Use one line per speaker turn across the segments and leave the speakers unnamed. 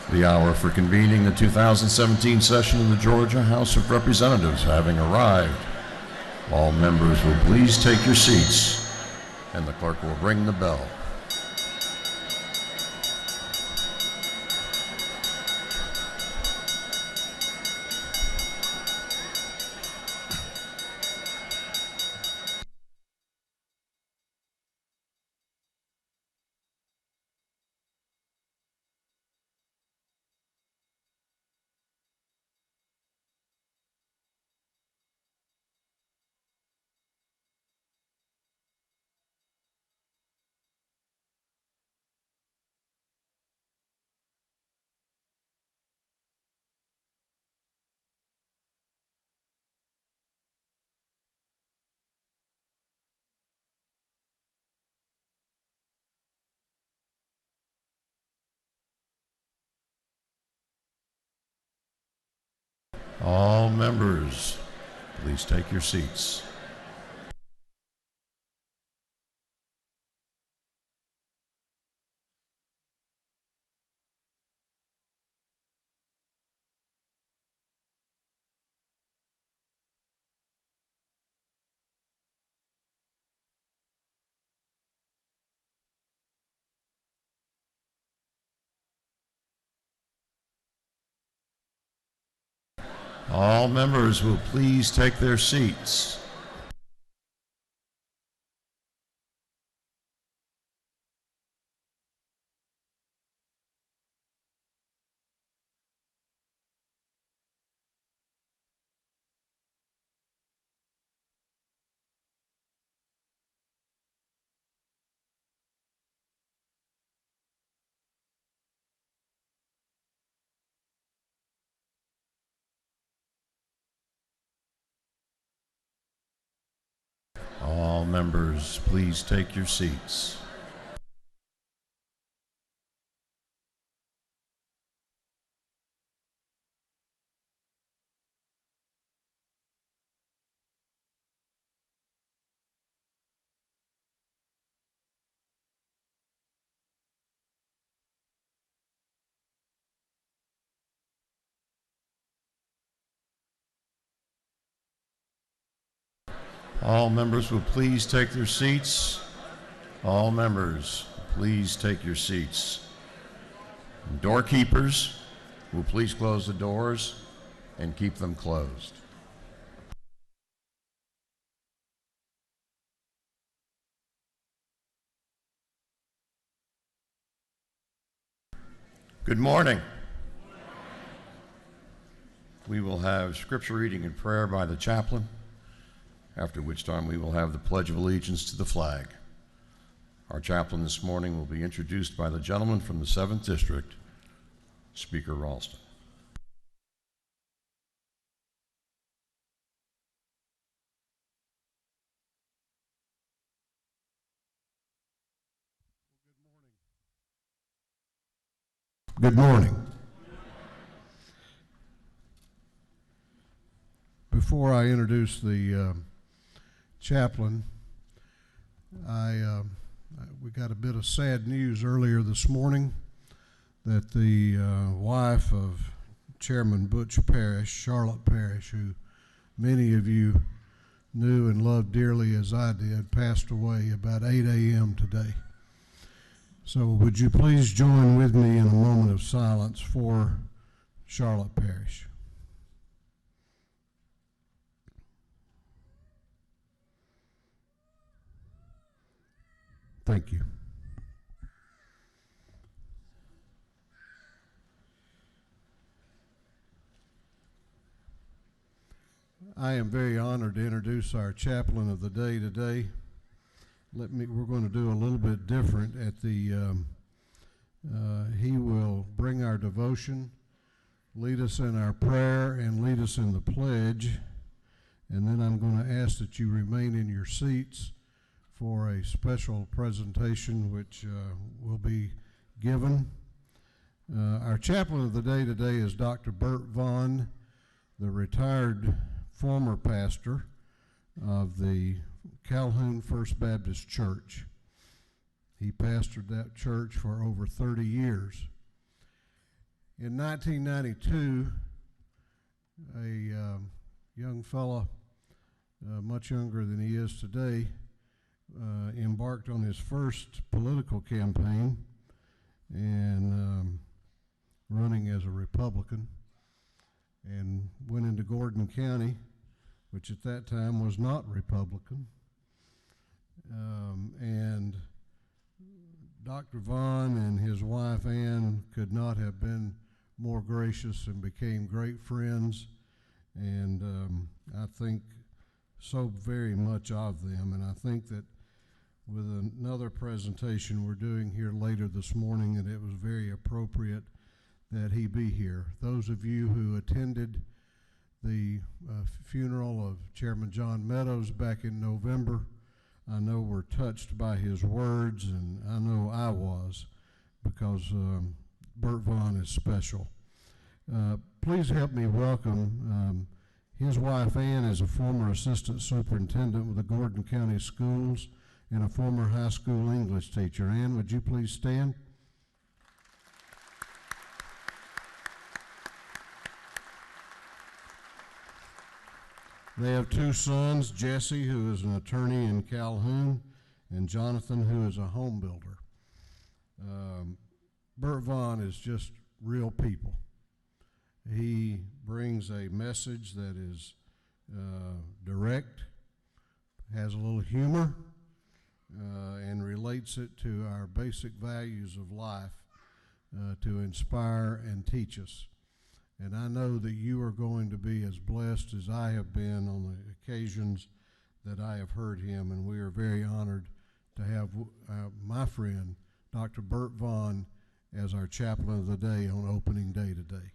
The hour for convening the 2017 session of the Georgia House of Representatives having arrived. All members will please take your seats, and the clerk will ring the bell. All members, please take your seats. All members will please take their seats. All members, please take your seats. All members will please take their seats. All members, please take your seats. Doorkeepers will please close the doors and keep them closed. Good morning. We will have scripture reading and prayer by the chaplain, after which time we will have the Pledge of Allegiance to the flag. Our chaplain this morning will be introduced by the gentleman from the 7th District, Speaker Ralston. Good morning.
Before I introduce the chaplain, we got a bit of sad news earlier this morning that the wife of Chairman Butch Parrish, Charlotte Parrish, who many of you knew and loved dearly as I did, passed away about 8 a.m. today. So would you please join with me in a moment of silence for Charlotte Parrish. Thank you. I am very honored to introduce our chaplain of the day today. We're going to do a little bit different at the, he will bring our devotion, lead us in our prayer, and lead us in the pledge. And then I'm going to ask that you remain in your seats for a special presentation which will be given. Our chaplain of the day today is Dr. Bert Vaughn, the retired former pastor of the Calhoun First Baptist Church. He pastored that church for over 30 years. In 1992, a young fella, much younger than he is today, embarked on his first political campaign and running as a Republican, and went into Gordon County, which at that time was not Republican. And Dr. Vaughn and his wife Ann could not have been more gracious and became great friends, and I think so very much of them. And I think that with another presentation we're doing here later this morning, that it was very appropriate that he be here. Those of you who attended the funeral of Chairman John Meadows back in November, I know were touched by his words, and I know I was, because Bert Vaughn is special. Please help me welcome his wife Ann is a former assistant superintendent with the Gordon County Schools and a former high school English teacher. Ann, would you please stand? They have two sons, Jesse, who is an attorney in Calhoun, and Jonathan, who is a home builder. Bert Vaughn is just real people. He brings a message that is direct, has a little humor, and relates it to our basic values of life to inspire and teach us. And I know that you are going to be as blessed as I have been on the occasions that I have heard him, and we are very honored to have my friend, Dr. Bert Vaughn, as our chaplain of the day on opening day today.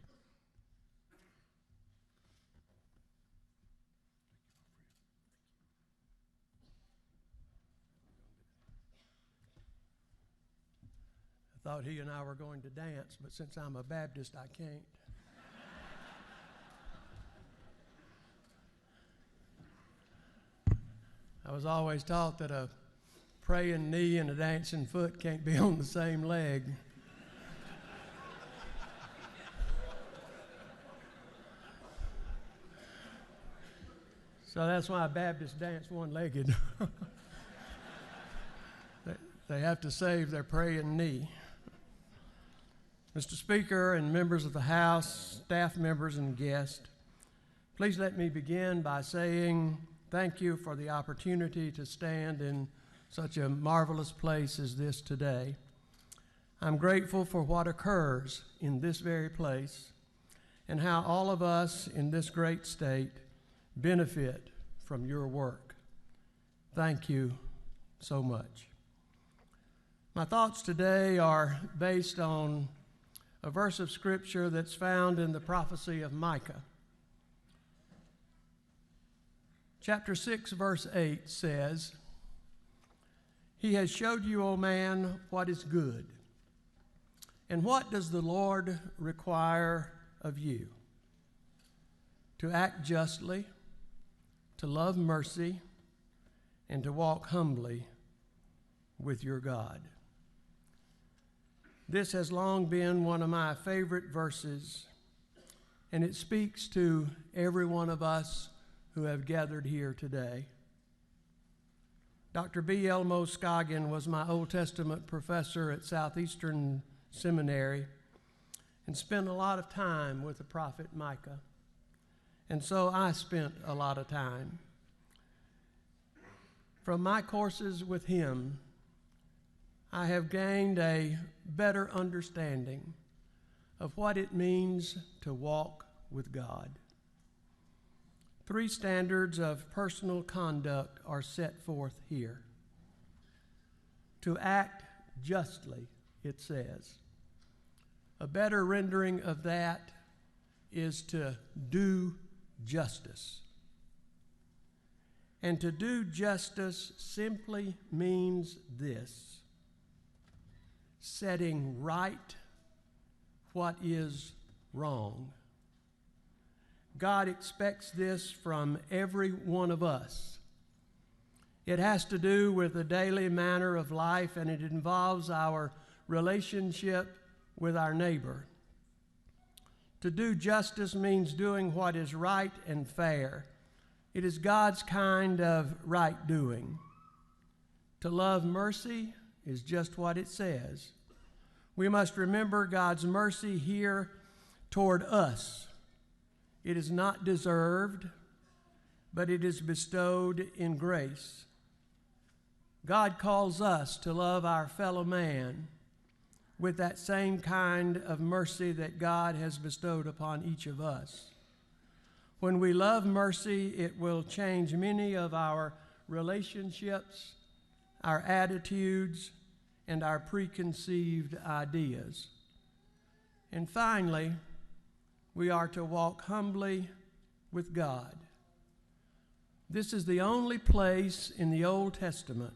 I thought he and I were going to dance, but since I'm a Baptist, I can't. I was always taught that a praying knee and a dancing foot can't be on the same leg. So that's why Baptists dance one-legged. They have to save their praying knee. Mr. Speaker and members of the House, staff members and guests, please let me begin by saying thank you for the opportunity to stand in such a marvelous place as this today. I'm grateful for what occurs in this very place and how all of us in this great state benefit from your work. Thank you so much. My thoughts today are based on a verse of Scripture that's found in the prophecy of Micah. Chapter 6, verse 8 says, "He has showed you, O man, what is good. And what does the Lord require of you? To act justly, to love mercy, and to walk humbly with your God." This has long been one of my favorite verses, and it speaks to every one of us who have gathered here today. Dr. B. Elmo Scoggin was my Old Testament professor at Southeastern Seminary and spent a lot of time with the prophet Micah. And so I spent a lot of time. From my courses with him, I have gained a better understanding of what it means to walk with God. 3 standards of personal conduct are set forth here. To act justly, it says. A better rendering of that is to do justice. And to do justice simply means this: setting right what is wrong. God expects this from every one of us. It has to do with the daily manner of life, and it involves our relationship with our neighbor. To do justice means doing what is right and fair. It is God's kind of right doing. To love mercy is just what it says. We must remember God's mercy here toward us. It is not deserved, but it is bestowed in grace. God calls us to love our fellow man with that same kind of mercy that God has bestowed upon each of us. When we love mercy, it will change many of our relationships, our attitudes, and our preconceived ideas. And finally, we are to walk humbly with God. This is the only place in the Old Testament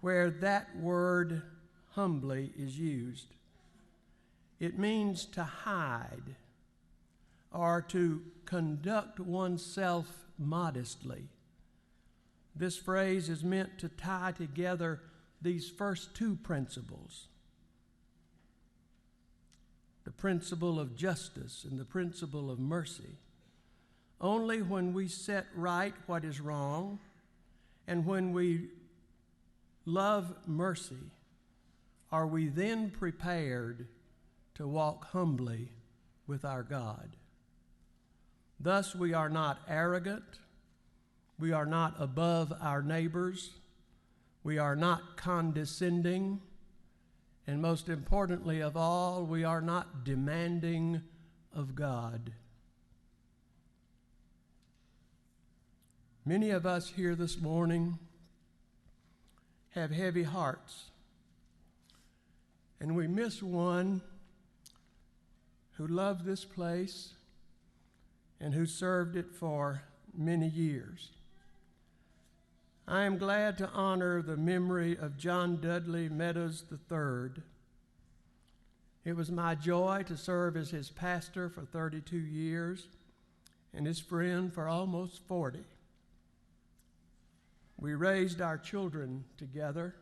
where that word humbly is used. It means to hide or to conduct oneself modestly. This phrase is meant to tie together these first two principles, the principle of justice and the principle of mercy. Only when we set right what is wrong and when we love mercy are we then prepared to walk humbly with our God. Thus, we are not arrogant, we are not above our neighbors, we are not condescending, and most importantly of all, we are not demanding of God. Many of us here this morning have heavy hearts, and we miss one who loved this place and who served it for many years. I am glad to honor the memory of John Dudley Meadows III. It was my joy to serve as his pastor for 32 years and his friend for almost 40. We raised our children together,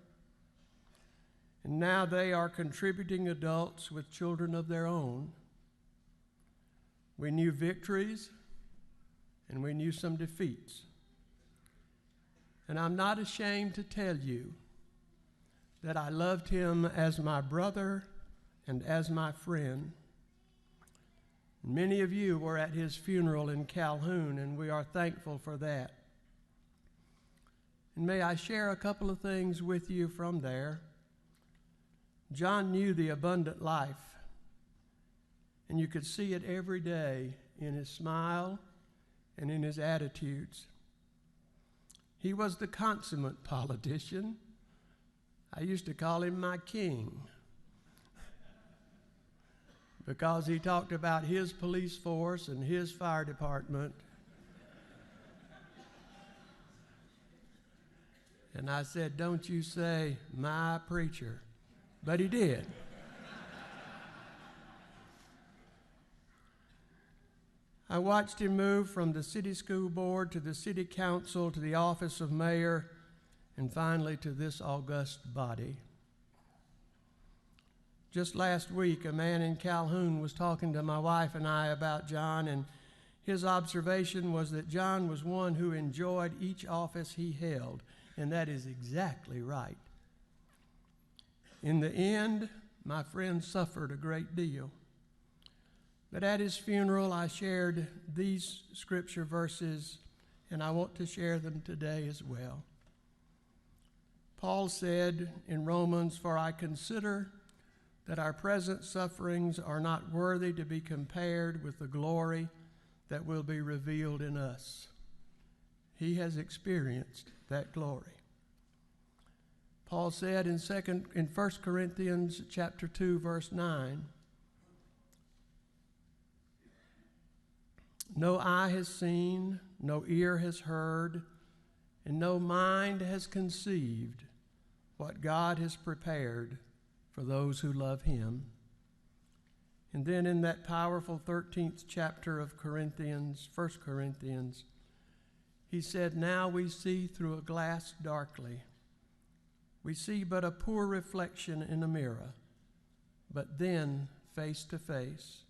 and now they are contributing adults with children of their own. We knew victories, and we knew some defeats. And I'm not ashamed to tell you that I loved him as my brother and as my friend. Many of you were at his funeral in Calhoun, and we are thankful for that. And may I share a couple of things with you from there. John knew the abundant life, and you could see it every day in his smile and in his attitudes. He was the consummate politician. I used to call him my king because he talked about his police force and his fire department. And I said, "Don't you say my preacher." But he did. I watched him move from the city school board to the city council to the office of mayor and finally to this august body. Just last week, a man in Calhoun was talking to my wife and I about John, and his observation was that John was one who enjoyed each office he held, and that is exactly right. In the end, my friend suffered a great deal. But at his funeral, I shared these scripture verses, and I want to share them today as well. Paul said in Romans, "For I consider that our present sufferings are not worthy to be compared with the glory that will be revealed in us." He has experienced that glory. Paul said in 1 Corinthians chapter 2, verse 9, "No eye has seen, no ear has heard, and no mind has conceived what God has prepared for those who love him." And then in that powerful 13th chapter of Corinthians, 1 Corinthians, he said, "Now we see through a glass darkly. We see but a poor reflection in a mirror, but then face to face.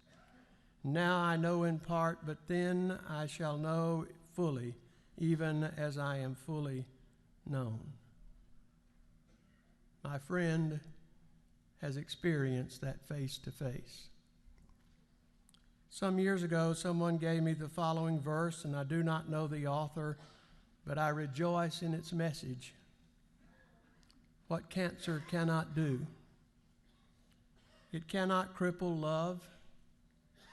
Now I know in part, but then I shall know fully, even as I am fully known. My friend has experienced that face to face. Some years ago, someone gave me the following verse, and I do not know the author, but I rejoice in its message. What cancer cannot do. It cannot cripple love.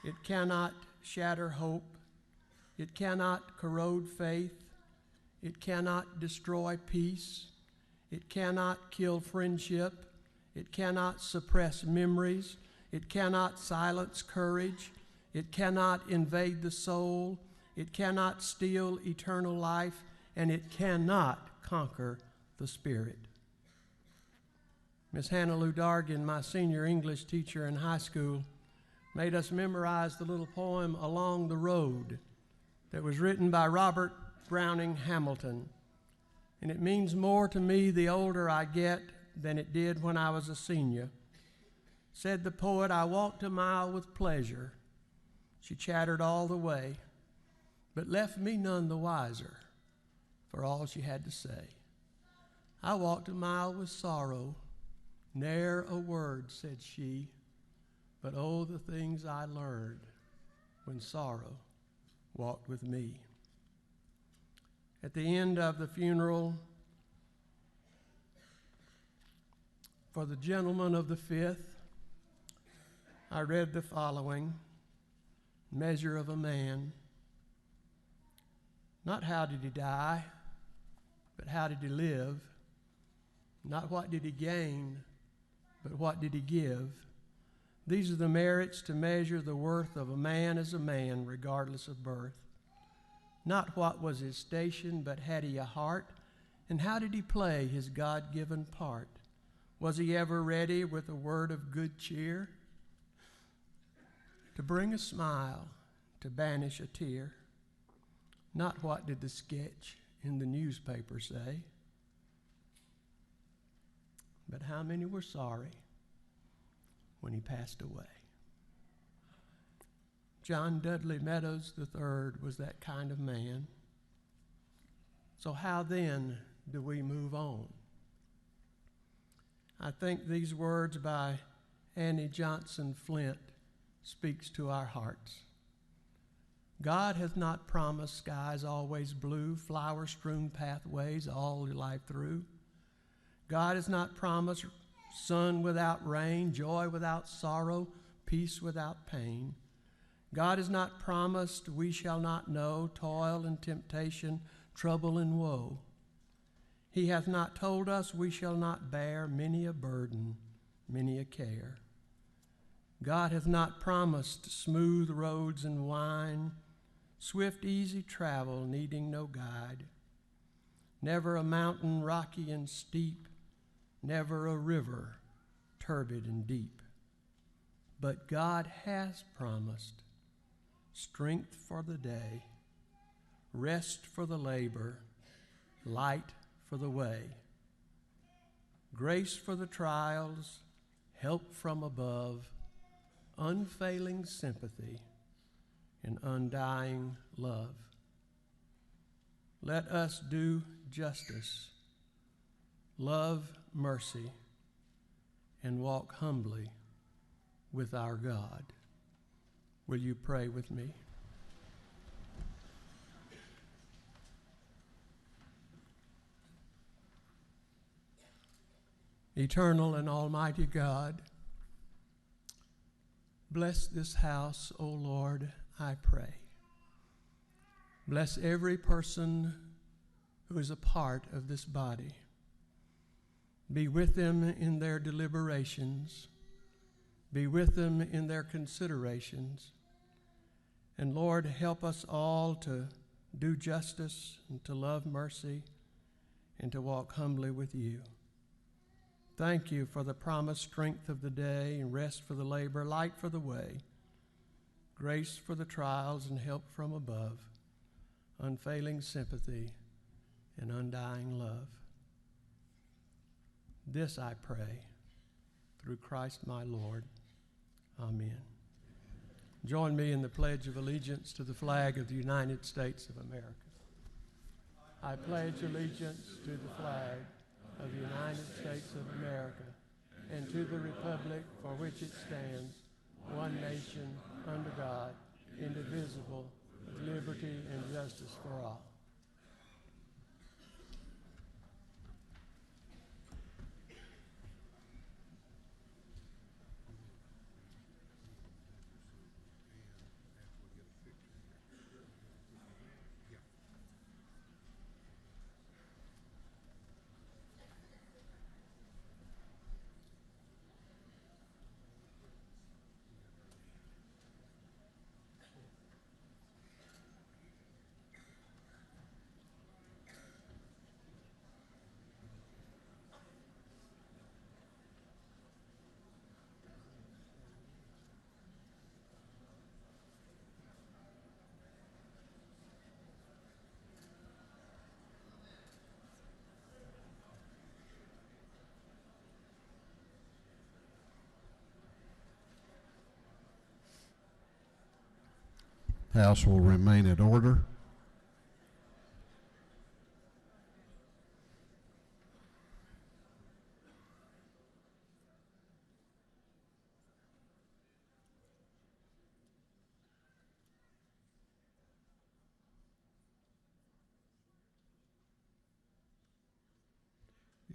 It cannot shatter hope. It cannot corrode faith. It cannot destroy peace. It cannot kill friendship. It cannot suppress memories. It cannot silence courage. It cannot invade the soul. It cannot steal eternal life. And it cannot conquer the spirit. Miss Hannah Lou Dargan, my senior English teacher in high school, made us memorize the little poem Along the Road that was written by Robert Browning Hamilton. And it means more to me the older I get than it did when I was a senior. Said the poet, I walked a mile with pleasure. She chattered all the way, but left me none the wiser for all she had to say. I walked a mile with sorrow, ne'er a word said she, but oh, the things I learned when sorrow walked with me. At the end of the funeral for the gentleman of the fifth, I read the following, Measure of a Man. Not how did he die, but how did he live? Not what did he gain, but what did he give? These are the merits to measure the worth of a man as a man, regardless of birth. Not what was his station, but had he a heart? And how did he play his God-given part? Was he ever ready with a word of good cheer? To bring a smile, to banish a tear? Not what did the sketch in the newspaper say? But how many were sorry when he passed away? John Dudley Meadows III was that kind of man. So how then do we move on? I think these words by Annie Johnson Flint speaks to our hearts. God hath not promised skies always blue, flower-strewn pathways all your life through. God has not promised sun without rain, joy without sorrow, peace without pain. God has not promised we shall not know toil and temptation, trouble and woe. He hath not told us we shall not bear many a burden, many a care. God hath not promised smooth roads and wine, swift, easy travel needing no guide. Never a mountain rocky and steep, never a river turbid and deep. But God has promised strength for the day, rest for the labor, light for the way, grace for the trials, help from above, unfailing sympathy, and undying love. Let us do justice, love mercy, and walk humbly with our God. Will you pray with me? Eternal and almighty God, bless this house, O Lord, I pray. Bless every person who is a part of this body. Be with them in their deliberations. Be with them in their considerations. And Lord, help us all to do justice and to love mercy and to walk humbly with you. Thank you for the promised strength of the day and rest for the labor, light for the way, grace for the trials and help from above, unfailing sympathy and undying love. This I pray through Christ my Lord. Amen. join me in the Pledge of Allegiance to the flag of the United States of America. I pledge allegiance to the flag of the United States of America and to the republic for which it stands, one nation, under God, indivisible, with liberty and justice for all.
House will remain in order.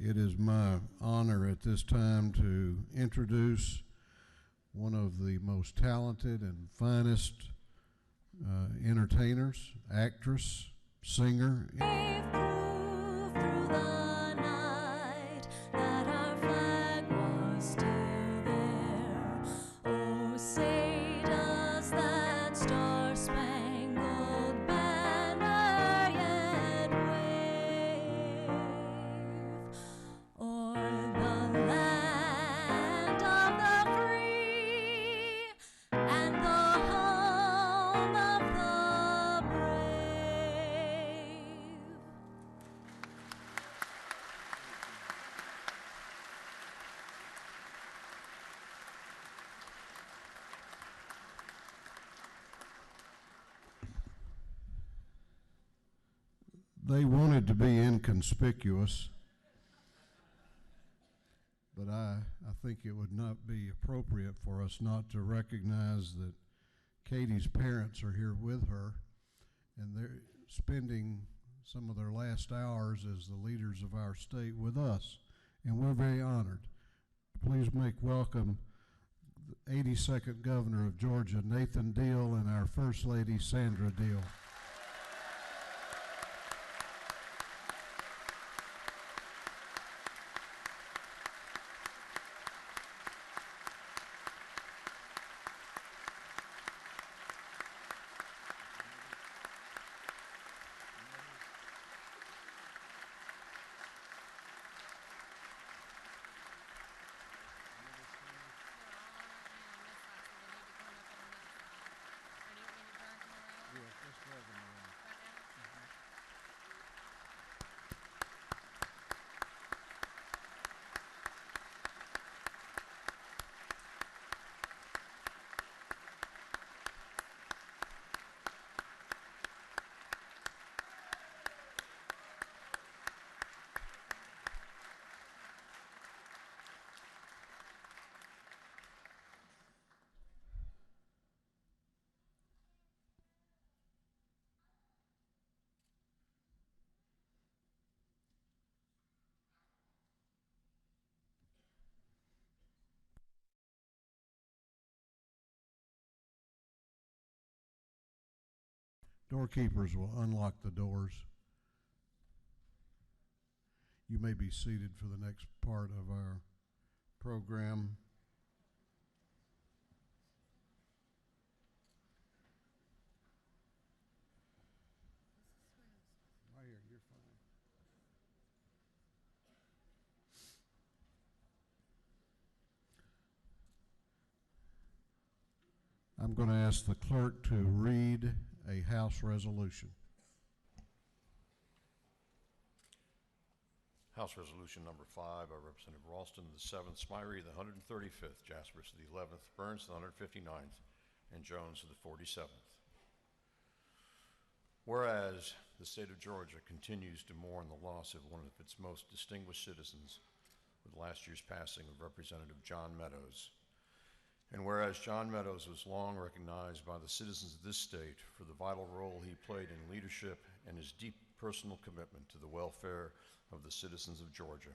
It is my honor at this time to introduce one of the most talented and finest entertainers, actress, singer.
Through the night that our flag was still there. Oh, say does that star-spangled banner yet wave o'er the land of the free and the home of the brave.
They wanted to be inconspicuous, but I think it would not be appropriate for us not to recognize that Katie's parents are here with her, and they're spending some of their last hours as the leaders of our state with us, and we're very honored. Please make welcome the 82nd Governor of Georgia, Nathan Deal, and our First Lady, Sandra Deal. Doorkeepers will unlock the doors. You may be seated for the next part of our program. Right here, you're fine. I'm going to ask the clerk to read a House resolution.
House Resolution Number 5 by Representative Ralston, the 7th, Smyre, the 135th, Jasper, the 11th, Burns, the 159th, and Jones for the 47th. Whereas the state of Georgia continues to mourn the loss of one of its most distinguished citizens with last year's passing of Representative John Meadows, and whereas John Meadows was long recognized by the citizens of this state for the vital role he played in leadership and his deep personal commitment to the welfare of the citizens of Georgia,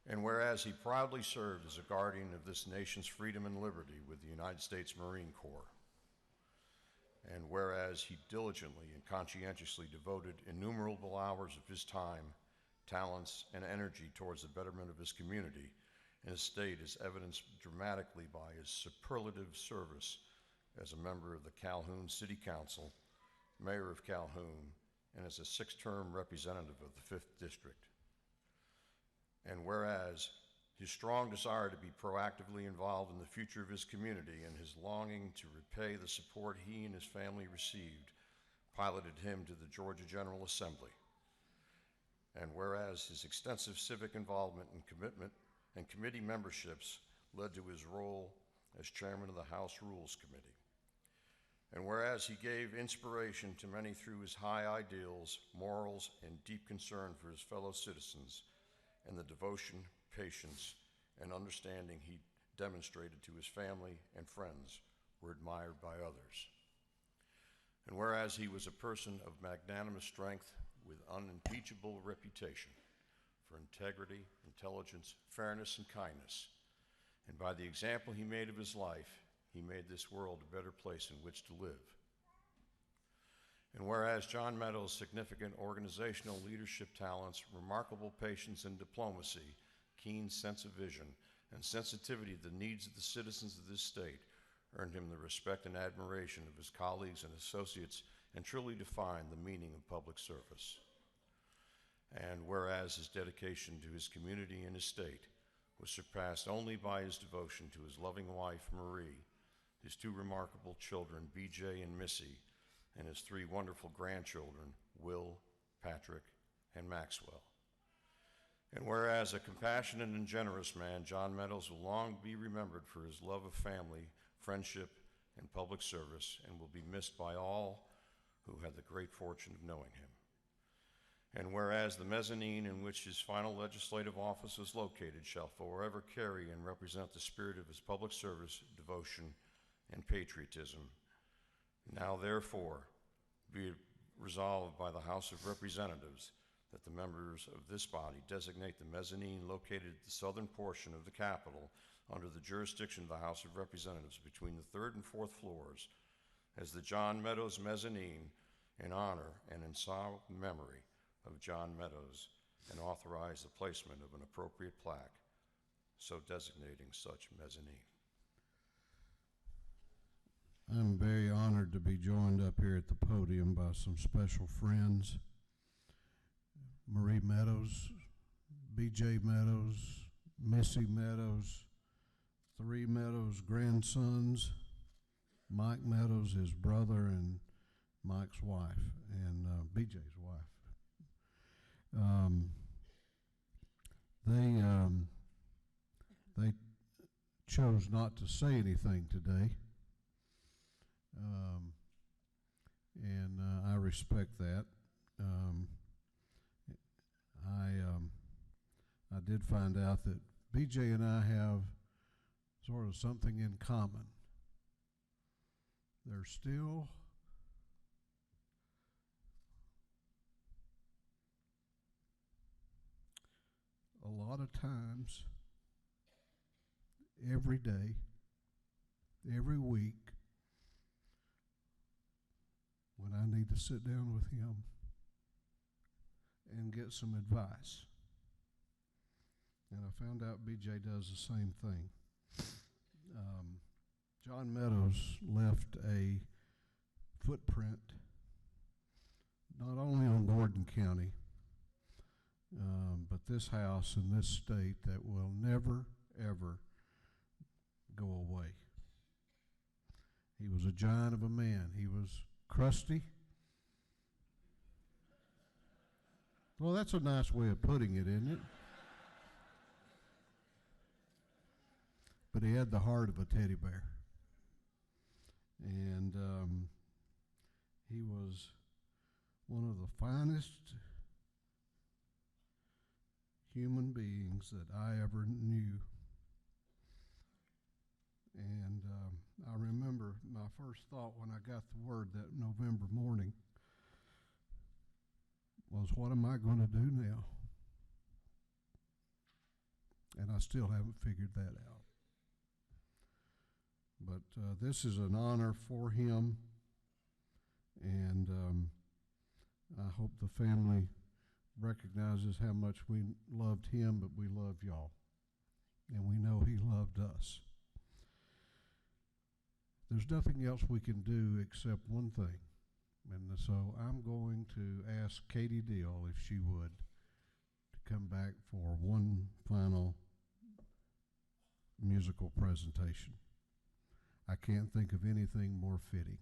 and whereas he proudly served as a guardian of this nation's freedom and liberty with the United States Marine Corps, and whereas he diligently and conscientiously devoted innumerable hours of his time, talents, and energy towards the betterment of his community and his state, is evidenced dramatically by his superlative service as a member of the Calhoun City Council, mayor of Calhoun, and as a 6th-term representative of the 5th District. And whereas his strong desire to be proactively involved in the future of his community and his longing to repay the support he and his family received piloted him to the Georgia General Assembly. And whereas his extensive civic involvement and commitment and committee memberships led to his role as chairman of the House Rules Committee. And whereas he gave inspiration to many through his high ideals, morals, and deep concern for his fellow citizens, and the devotion, patience, and understanding he demonstrated to his family and friends were admired by others. And whereas he was a person of magnanimous strength with unimpeachable reputation for integrity, intelligence, fairness, and kindness, and by the example he made of his life, he made this world a better place in which to live. And whereas John Meadows' significant organizational leadership talents, remarkable patience and diplomacy, keen sense of vision, and sensitivity to the needs of the citizens of this state earned him the respect and admiration of his colleagues and associates and truly defined the meaning of public service. And whereas his dedication to his community and his state was surpassed only by his devotion to his loving wife, Marie, his 2 remarkable children, BJ and Missy, and his 3 wonderful grandchildren, Will, Patrick, and Maxwell. And whereas a compassionate and generous man, John Meadows will long be remembered for his love of family, friendship, and public service, and will be missed by all who had the great fortune of knowing him. And whereas the mezzanine in which his final legislative office is located shall forever carry and represent the spirit of his public service, devotion, and patriotism, now therefore be it resolved by the House of Representatives that the members of this body designate the mezzanine located at the southern portion of the Capitol under the jurisdiction of the House of Representatives between the 3rd and 4th floors as the John Meadows Mezzanine in honor and in solemn memory of John Meadows, and authorize the placement of an appropriate plaque so designating such mezzanine.
I'm very honored to be joined up here at the podium by some special friends. Marie Meadows, BJ Meadows, Missy Meadows, 3 Meadows grandsons, Mike Meadows, his brother, and Mike's wife, and BJ's wife. They chose not to say anything today, and I respect that. I did find out that BJ and I have sort of something in common. There's still a lot of times, every day, every week, when I need to sit down with him and get some advice. And I found out BJ does the same thing. John Meadows left a footprint not only on Gordon County, but this house and this state that will never, ever go away. He was a giant of a man. He was crusty. Well, that's a nice way of putting it, isn't it? But he had the heart of a teddy bear. And he was one of the finest human beings that I ever knew. And I remember my first thought when I got the word that November morning was, what am I going to do now? And I still haven't figured that out. But this is an honor for him, and I hope the family recognizes how much we loved him, but we love y'all. And we know he loved us. There's nothing else we can do except one thing. And so I'm going to ask Katie Deal, if she would, to come back for one final musical presentation. I can't think of anything more fitting.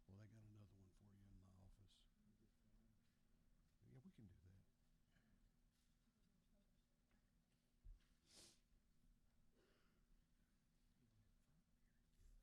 Well, they got another one for you in the office. Yeah, we can do that. They're going to take you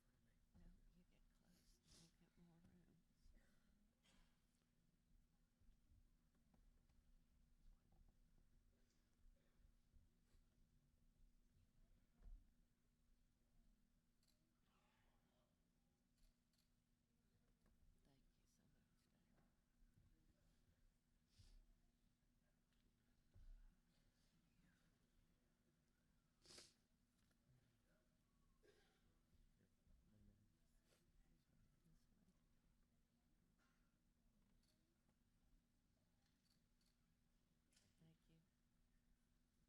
in the office to show you something and give BJ something to take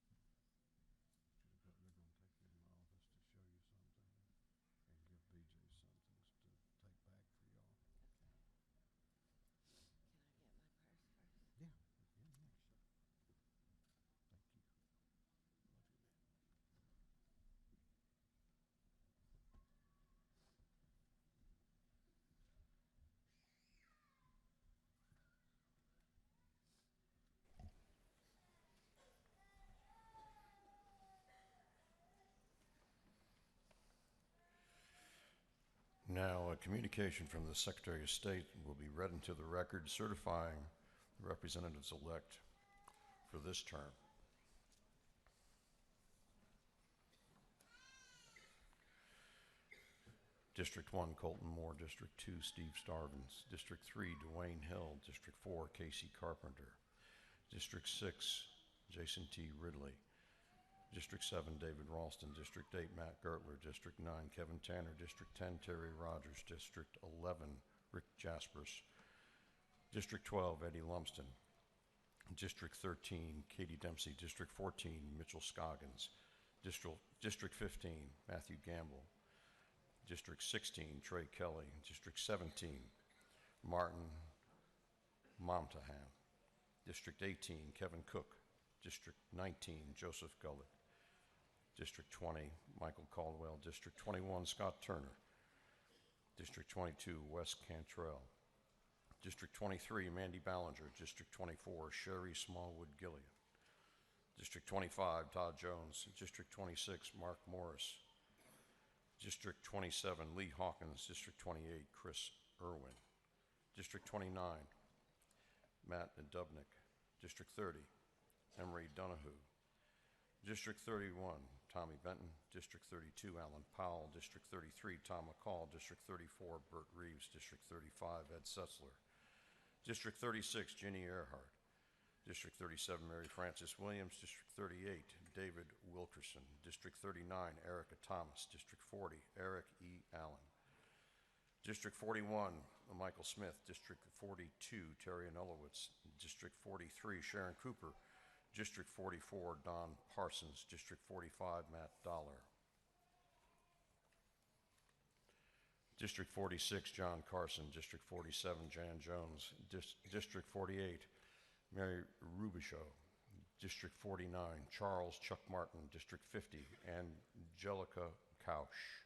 back for y'all. Yeah. Yeah, yeah, sure. Thank you. Love you, man.
Now, a communication from the Secretary of State will be read into the record, certifying the representatives-elect for this term. District 1, Colton Moore. District 2, Steve Starvins. District 3, Dwayne Hill. District 4, Casey Carpenter. District 6, Jason T. Ridley. District 7, David Ralston. District 8, Matt Gertler. District 9, Kevin Tanner. District 10, Terry Rogers. District 11, Rick Jaspers. District 12, Eddie Lumsden. District 13, Katie Dempsey. District 14, Mitchell Scoggins. District 15, Matthew Gamble. District 16, Trey Kelly. District 17, Martin Momtahan. District 18, Kevin Cook. District 19, Joseph Gullett. District 20, Michael Caldwell. District 21, Scott Turner. District 22, Wes Cantrell. District 23, Mandy Ballinger. District 24, Sherry Smallwood Gillian. District 25, Todd Jones. District 26, Mark Morris. District 27, Lee Hawkins. District 28, Chris Irwin. District 29, Matt Dubnik. District 30, Emery Donahue. District 31, Tommy Benton. District 32, Alan Powell. District 33, Tom McCall. District 34, Bert Reeves. District 35, Ed Setzler. District 36, Ginny Earhart. District 37, Mary Frances Williams. District 38, David Wilkerson. District 39, Erica Thomas. District 40, Eric E. Allen. District 41, Michael Smith. District 42, Terry Anulowitz. District 43, Sharon Cooper. District 44, Don Parsons. District 45, Matt Dollar. District 46, John Carson. District 47, Jan Jones. District 48, Mary Rubichaux. District 49, Charles Chuck Martin. District 50, Angelica Couch.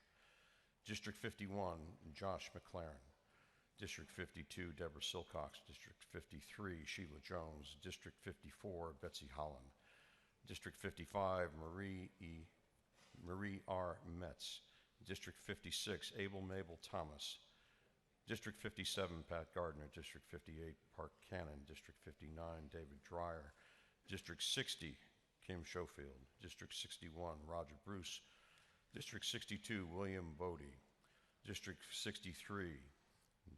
District 51, Josh McLaren. District 52, Deborah Silcox. District 53, Sheila Jones. District 54, Betsy Holland. District 55, Marie R. Metz. District 56, Abel Mabel Thomas. District 57, Pat Gardner. District 58, Park Cannon. District 59, David Dreyer. District 60, Kim Schofield. District 61, Roger Bruce. District 62, William Bodie. District 63,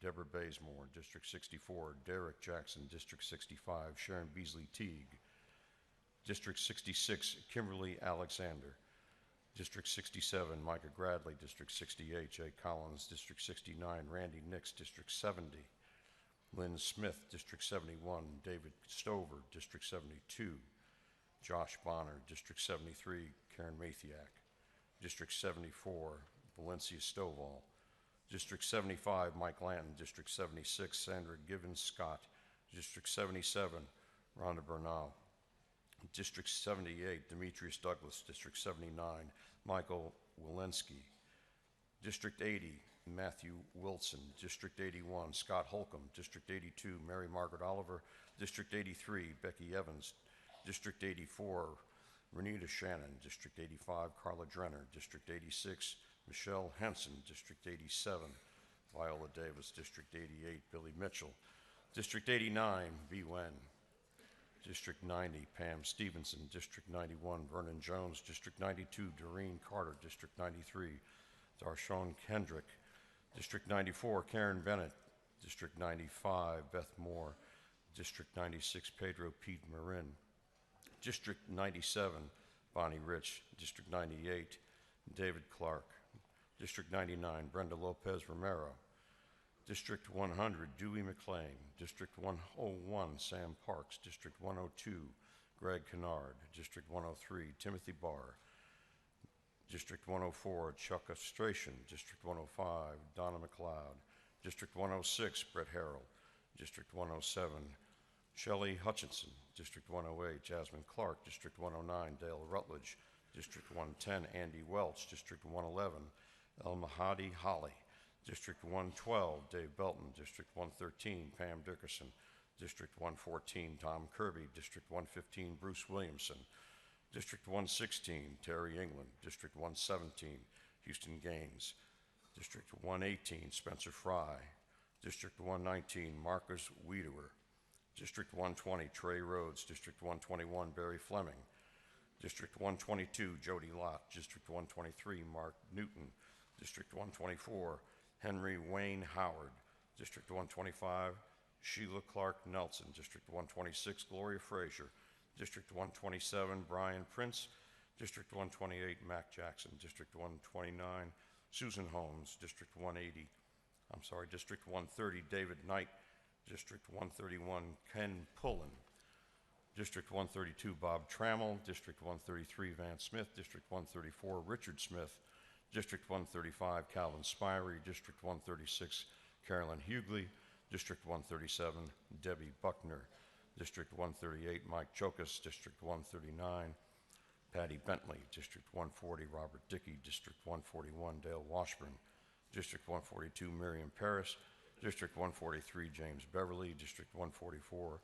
Deborah Bazemore. District 64, Derek Jackson. District 65, Sharon Beasley Teague. District 66, Kimberly Alexander. District 67, Micah Gradley. District 68, Jay Collins. District 69, Randy Nix. District 70, Lynn Smith. District 71, David Stover. District 72, Josh Bonner. District 73, Karen Mathiak. District 74, Valencia Stovall. District 75, Mike Lanton. District 76, Sandra Givens Scott. District 77, Rhonda Bernal. District 78, Demetrius Douglas. District 79, Michael Walensky. District 80, Matthew Wilson. District 81, Scott Holcomb. District 82, Mary Margaret Oliver. District 83, Becky Evans. District 84, Renita Shannon. District 85, Carla Drenner. District 86, Michelle Henson. District 87, Viola Davis. District 88, Billy Mitchell. District 89, B. Wen. District 90, Pam Stevenson. District 91, Vernon Jones. District 92, Doreen Carter. District 93, Darshawn Kendrick. District 94, Karen Bennett. District 95, Beth Moore. District 96, Pedro Pete Marin. District 97, Bonnie Rich. District 98, David Clark. District 99, Brenda Lopez Romero. District 100, Dewey McLean. District 101, Sam Parks. District 102, Greg Kennard. District 103, Timothy Barr. District 104, Chuck Ostration. District 105, Donna McLeod. District 106, Brett Harrell. District 107, Shelley Hutchinson. District 108, Jasmine Clark. District 109, Dale Rutledge. District 110, Andy Welch. District 111, El Mahadi Holly. District 112, Dave Belton. District 113, Pam Dickerson. District 114, Tom Kirby. District 115, Bruce Williamson. District 116, Terry England. District 117, Houston Gaines. District 118, Spencer Fry. District 119, Marcus Wiedewer. District 120, Trey Rhodes. District 121, Barry Fleming. District 122, Jody Lott. District 123, Mark Newton. District 124, Henry Wayne Howard. District 125, Sheila Clark Nelson. District 126, Gloria Frazier. District 127, Brian Prince. District 128, Mac Jackson. District 129, Susan Holmes. District 130, David Knight. District 131, Ken Pullen. District 132, Bob Trammell. District 133, Van Smith. District 134, Richard Smith. District 135, Calvin Spirey. District 136, Carolyn Hughley. District 137, Debbie Buckner. District 138, Mike Chokas. District 139, Patty Bentley. District 140, Robert Dickey. District 141, Dale Washburn. District 142, Miriam Paris. District 143, James Beverly. District 144,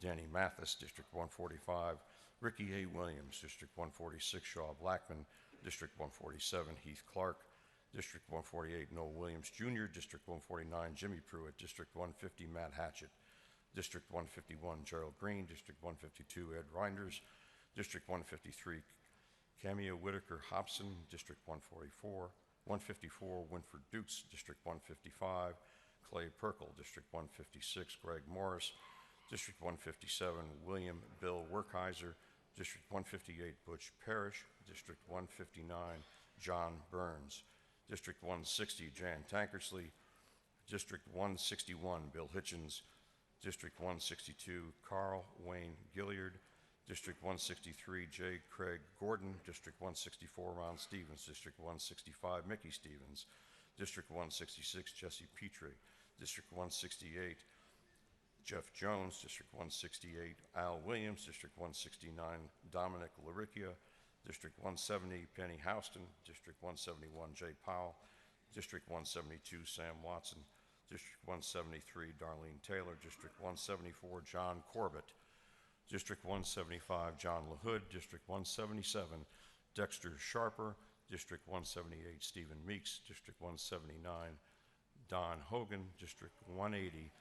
Danny Mathis. District 145, Ricky A. Williams. District 146, Shaw Blackman. District 147, Heath Clark. District 148, Noel Williams Jr. District 149, Jimmy Pruitt. District 150, Matt Hatchett. District 151, Gerald Green. District 152, Ed Reinders. District 153, Camilla Whitaker Hobson. District 154, Winford Dukes. District 155, Clay Perkle. District 156, Greg Morris. District 157, William Bill Werkheiser. District 158, Butch Parrish. District 159, John Burns. District 160, Jan Tankersley. District 161, Bill Hitchens. District 162, Carl Wayne Gilliard. District 163, J. Craig Gordon. District 164, Ron Stevens. District 165, Mickey Stevens. District 166, Jesse Petrie. District 168, Jeff Jones. District 168, Al Williams. District 169, Dominic Laricchia. District 170, Penny Houston. District 171, Jay Powell. District 172, Sam Watson. District 173, Darlene Taylor. District 174, John Corbett. District 175, John LaHood. District 177, Dexter Sharper. District 178, Stephen Meeks. District 179, Don Hogan. District 180,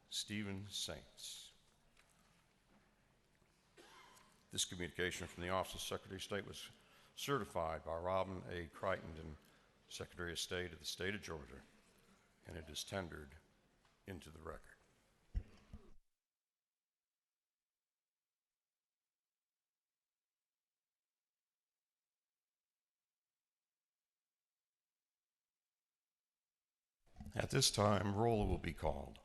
Stephen Saints. This communication from the Office of Secretary of State was certified by Robin A. Crichton, Secretary of State of the State of Georgia, and it is tendered into the record. At this time, roll will be called.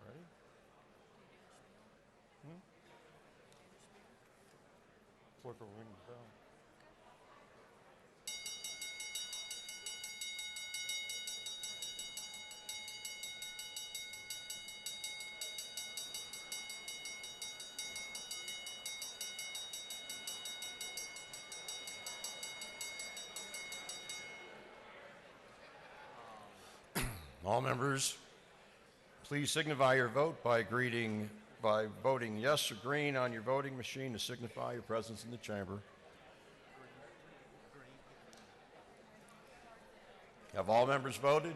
Ready? Clerk will ring the bell. All members, please signify your vote by voting yes or green on your voting machine to signify your presence in the chamber. Have all members voted?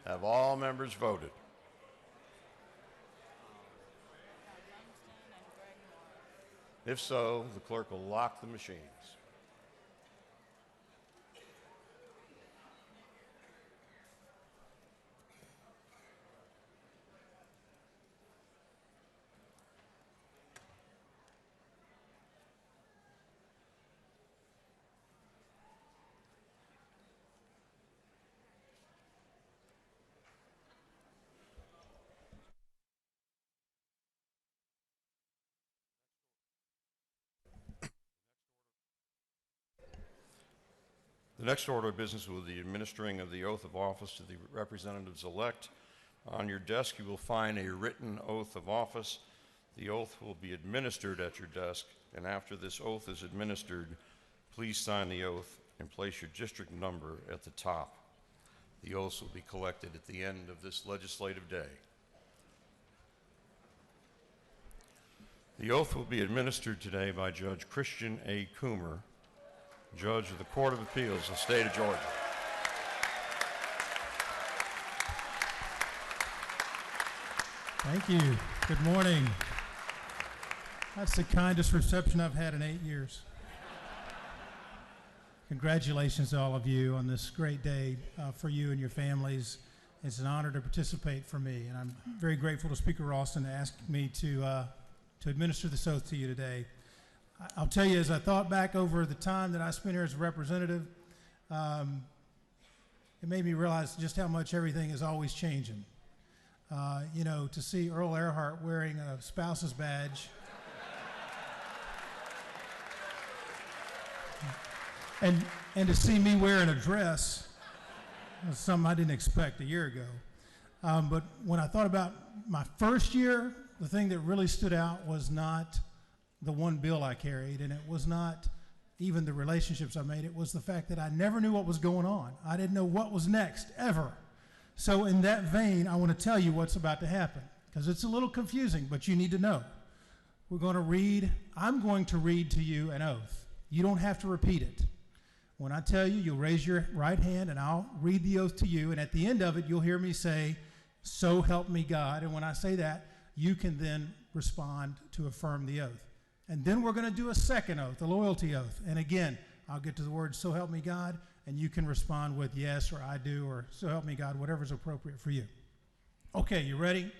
Have all members voted? If so, the clerk will lock the machines. The next order of business will be the administering of the oath of office to the representatives-elect. On your desk, you will find a written oath of office. The oath will be administered at your desk, and after this oath is administered, please sign the oath and place your district number at the top. The oaths will be collected at the end of this legislative day. The oath will be administered today by Judge Christian A. Coomer, Judge of the Court of Appeals of the State of Georgia.
Thank you. Good morning. That's the kindest reception I've had in 8 years. Congratulations to all of you on this great day for you and your families. It's an honor to participate for me, and I'm very grateful to Speaker Ralston to ask me to administer this oath to you today. I'll tell you, as I thought back over the time that I spent here as a representative, it made me realize just how much everything is always changing. You know, to see Earl Earhart wearing a spouse's badge and to see me wearing a dress was something I didn't expect a year ago. But when I thought about my first year, the thing that really stood out was not the one bill I carried, and it was not even the relationships I made. It was the fact that I never knew what was going on. I didn't know what was next, ever. So in that vein, I want to tell you what's about to happen, because it's a little confusing, but you need to know. I'm going to read to you an oath. You don't have to repeat it. When I tell you, you'll raise your right hand, and I'll read the oath to you, and at the end of it, you'll hear me say, "So help me God," and when I say that, you can then respond to affirm the oath. And then we're going to do a second oath, a loyalty oath, and again, I'll get to the word "So help me God," and you can respond with yes or "I do" or "So help me God," whatever's appropriate for you. Okay, you ready?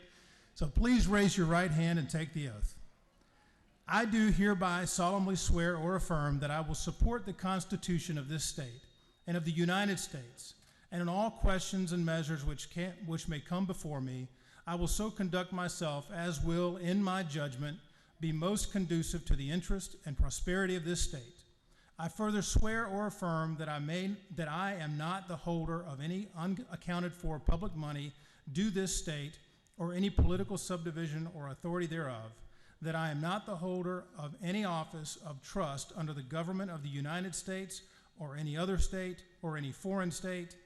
So please raise your right hand and take the oath. I do hereby solemnly swear or affirm that I will support the Constitution of this state and of the United States, and in all questions and measures which may come before me, I will so conduct myself as will, in my judgment, be most conducive to the interest and prosperity of this state. I further swear or affirm that I am not the holder of any unaccounted for public money due this state or any political subdivision or authority thereof, that I am not the holder of any office of trust under the government of the United States or any other state or any foreign state,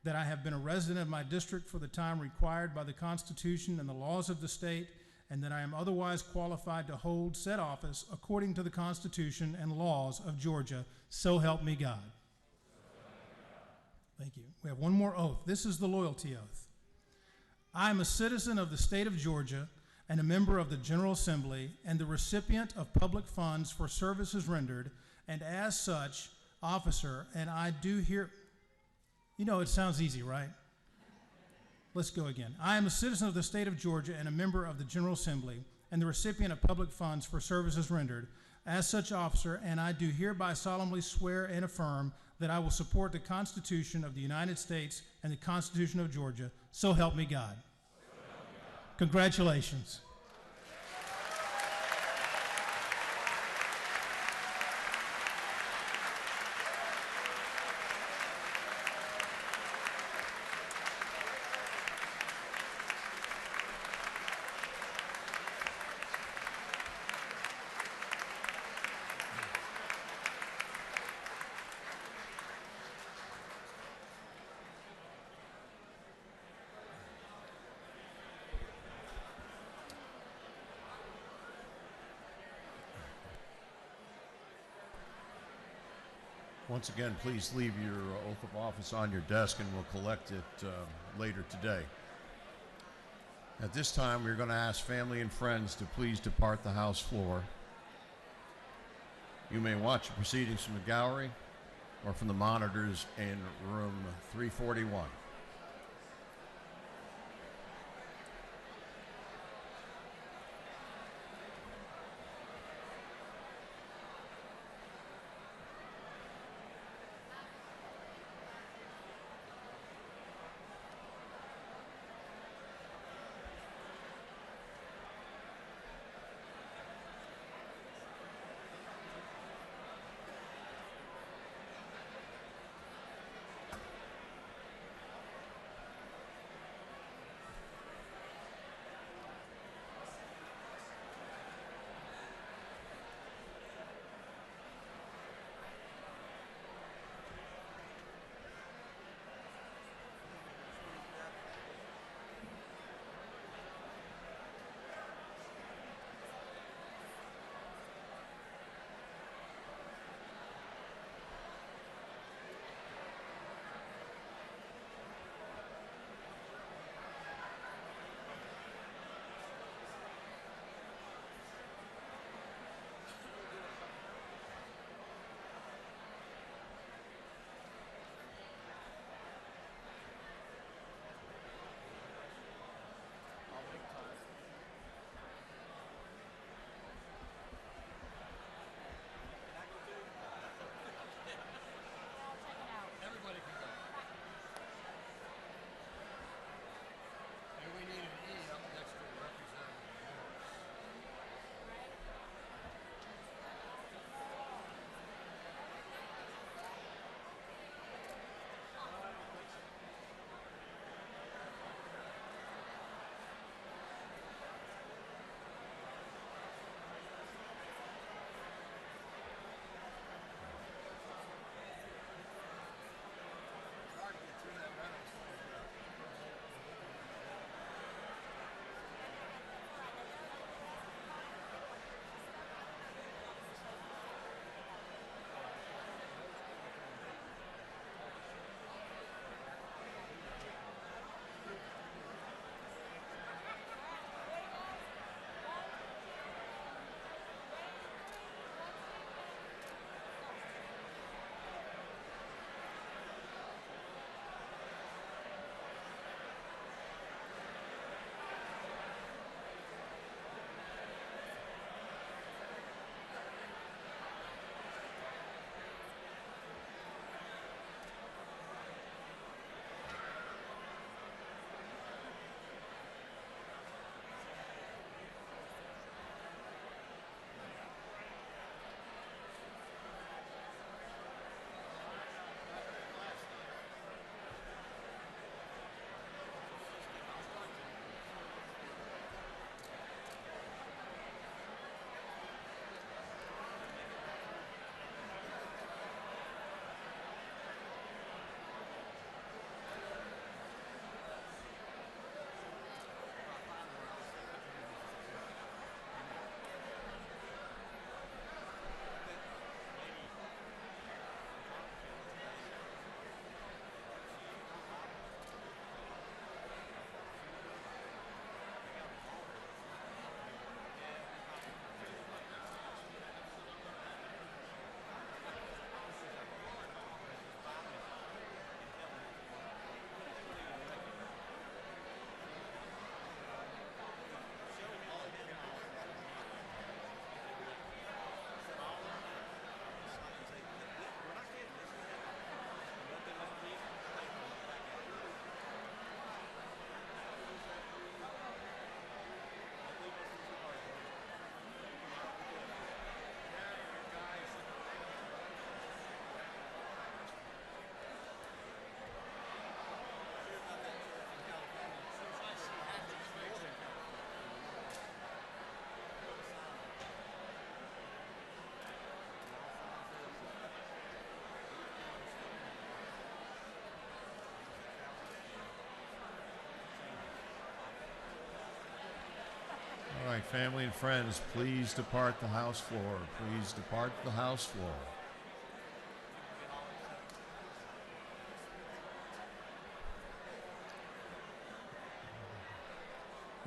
that I have been a resident of my district for the time required by the Constitution and the laws of the state, and that I am otherwise qualified to hold said office according to the Constitution and laws of Georgia. So help me God. Thank you. We have one more oath. This is the loyalty oath. I am a citizen of the state of Georgia and a member of the General Assembly and the recipient of public funds for services rendered, and as such, officer, and I do here, you know, it sounds easy, right? Let's go again. I am a citizen of the state of Georgia and a member of the General Assembly and the recipient of public funds for services rendered, as such officer, and I do hereby solemnly swear and affirm that I will support the Constitution of the United States and the Constitution of Georgia. So help me God. Congratulations.
Once again, please leave your oath of office on your desk and we'll collect it later today. At this time, we're going to ask family and friends to please depart the House floor. You may watch the proceedings from the gallery or from the monitors in room 341. Family and friends, please depart the House floor. Please depart the House floor.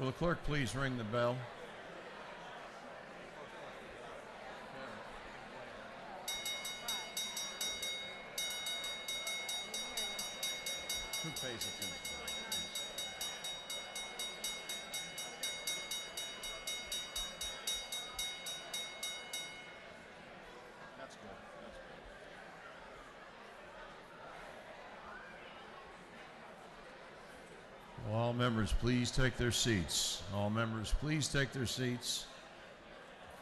Will the clerk please ring the bell? Who pays attention? That's good. That's good. Will all members please take their seats? All members please take their seats.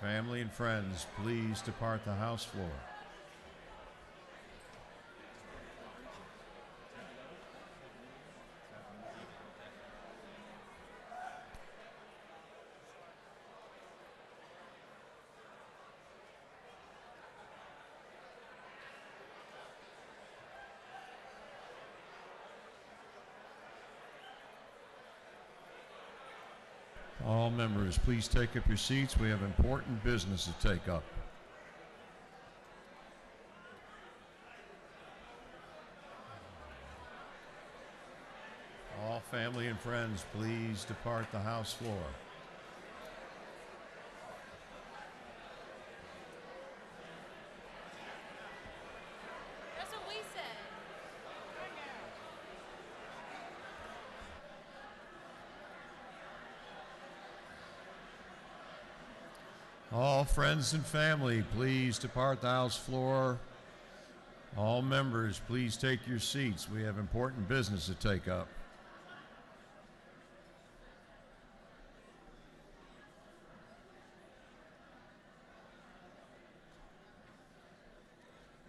Family and friends, please depart the House floor. All members, please take up your seats. We have important business to take up. All family and friends, please depart the House floor.
That's what we said.
All friends and family, please depart the House floor. All members, please take your seats. We have important business to take up.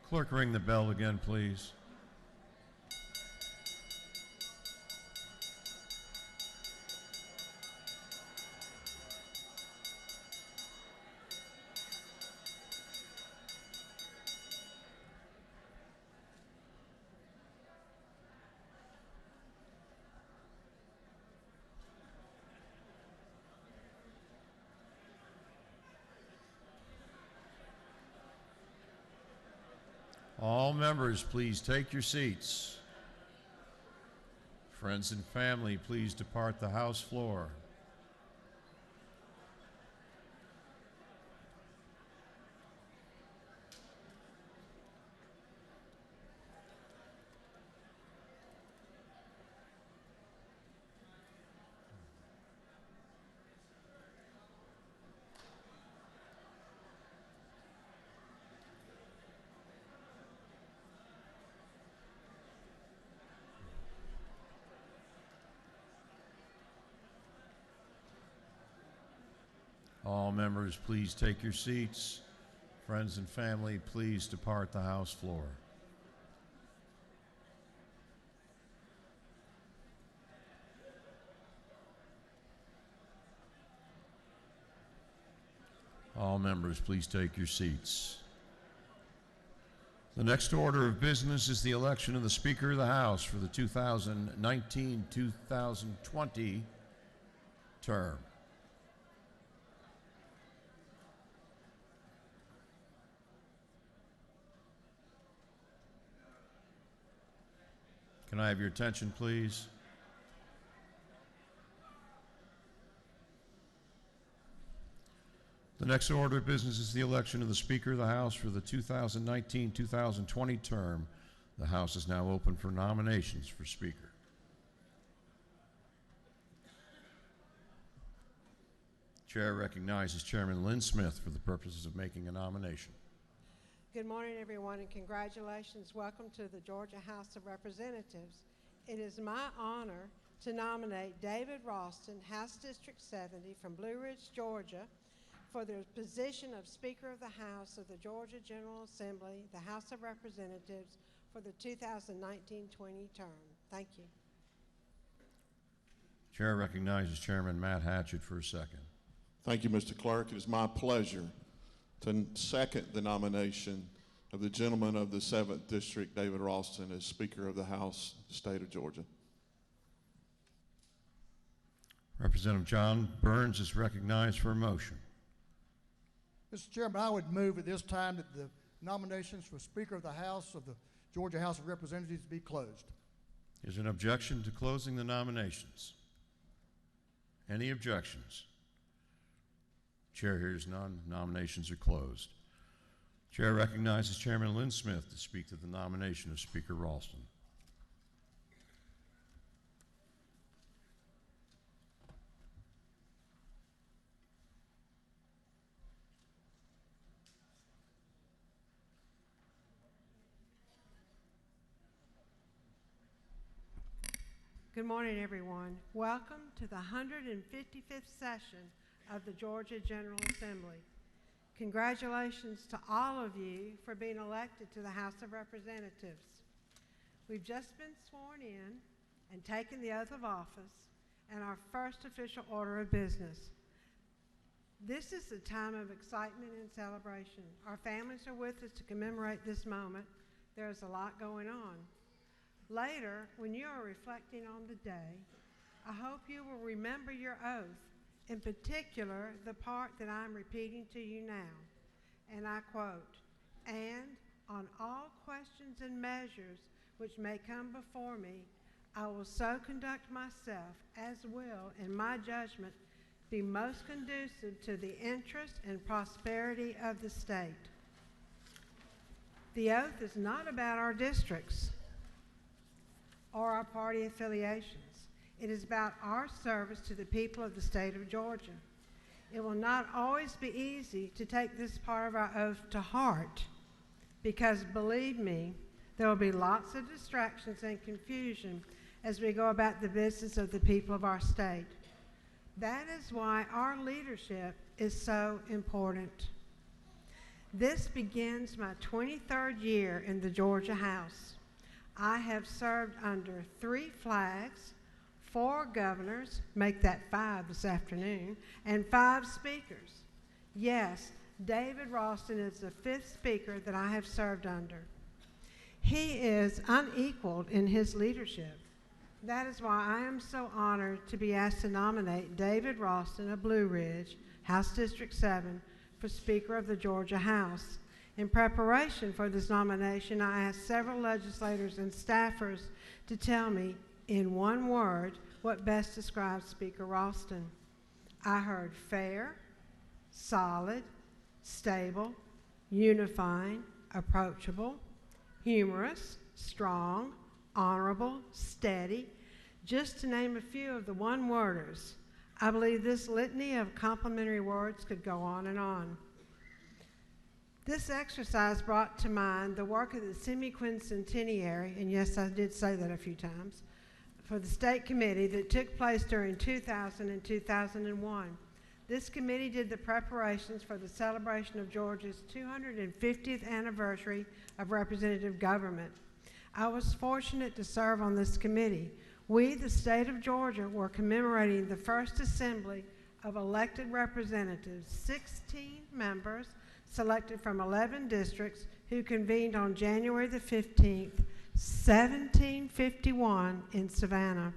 Clerk, ring the bell again, please. All members, please take your seats. Friends and family, please depart the House floor. All members, please take your seats. Friends and family, please depart the House floor. All members, please take your seats. The next order of business is the election of the Speaker of the House for the 2019-2020 term. Can I have your attention, please? The next order of business is the election of the Speaker of the House for the 2019-2020 term. The House is now open for nominations for Speaker. Chair recognizes Chairman Lynn Smith for the purposes of making a nomination.
Good morning, everyone, and congratulations. Welcome to the Georgia House of Representatives. It is my honor to nominate David Ralston, House District 70 from Blue Ridge, Georgia, for the position of Speaker of the House of the Georgia General Assembly, the House of Representatives, for the 2019-20 term. Thank you.
Chair recognizes Chairman Matt Hatchett for a second.
Thank you, Mr. Clerk. It is my pleasure to second the nomination of the gentleman of the 7th District, David Ralston, as Speaker of the House of the State of Georgia.
Representative John Burns is recognized for a motion.
Mr. Chairman, I would move at this time that the nominations for Speaker of the House of the Georgia House of Representatives be closed.
Is there an objection to closing the nominations? Any objections? Chair hears none. Nominations are closed. Chair recognizes Chairman Lynn Smith to speak to the nomination of Speaker Ralston.
Good morning, everyone. Welcome to the 155th session of the Georgia General Assembly. Congratulations to all of you for being elected to the House of Representatives. We've just been sworn in and taken the oath of office and our first official order of business. This is a time of excitement and celebration. Our families are with us to commemorate this moment. There's a lot going on. Later, when you are reflecting on the day, I hope you will remember your oath, in particular the part that I'm repeating to you now. And I quote, "And on all questions and measures which may come before me, I will so conduct myself as will, in my judgment, be most conducive to the interest and prosperity of the state." The oath is not about our districts or our party affiliations. It is about our service to the people of the state of Georgia. It will not always be easy to take this part of our oath to heart because, believe me, there will be lots of distractions and confusion as we go about the business of the people of our state. That is why our leadership is so important. This begins my 23rd year in the Georgia House. I have served under 3 flags, 4 governors, make that 5 this afternoon, and 5 speakers. Yes, David Ralston is the 5th speaker that I have served under. He is unequaled in his leadership. That is why I am so honored to be asked to nominate David Ralston of Blue Ridge, House District 7, for Speaker of the Georgia House. In preparation for this nomination, I asked several legislators and staffers to tell me, in one word, what best describes Speaker Ralston. I heard fair, solid, stable, unifying, approachable, humorous, strong, honorable, steady, just to name a few of the one-worders. I believe this litany of complimentary words could go on and on. This exercise brought to mind the work of the semi-quincentenary, and yes, I did say that a few times, for the state committee that took place during 2000 and 2001. This committee did the preparations for the celebration of Georgia's 250th anniversary of representative government. I was fortunate to serve on this committee. We, the state of Georgia, were commemorating the first assembly of elected representatives, 16 members, selected from 11 districts, who convened on January the 15th, 1751 in Savannah.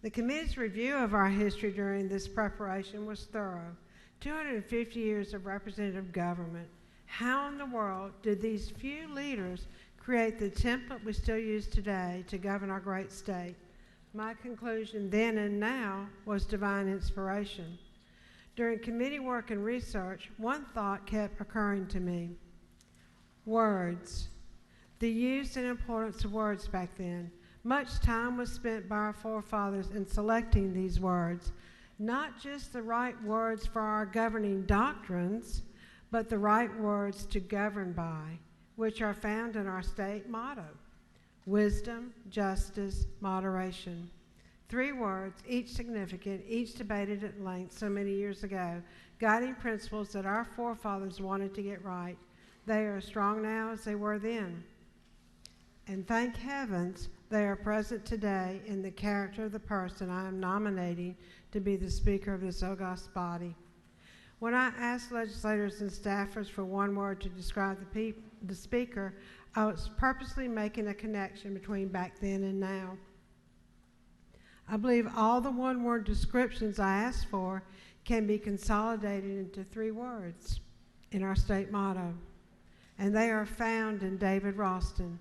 The committee's review of our history during this preparation was thorough. 250 years of representative government. How in the world did these few leaders create the template we still use today to govern our great state? My conclusion then and now was divine inspiration. During committee work and research, one thought kept occurring to me. Words. The use and importance of words back then. Much time was spent by our forefathers in selecting these words, not just the right words for our governing doctrines, but the right words to govern by, which are found in our state motto: wisdom, justice, moderation. 3 words, each significant, each debated at length so many years ago, guiding principles that our forefathers wanted to get right. They are as strong now as they were then. And thank heavens they are present today in the character of the person I am nominating to be the Speaker of this august body. When I asked legislators and staffers for one word to describe the Speaker, I was purposely making a connection between back then and now. I believe all the one-word descriptions I asked for can be consolidated into 3 words in our state motto, and they are found in David Ralston.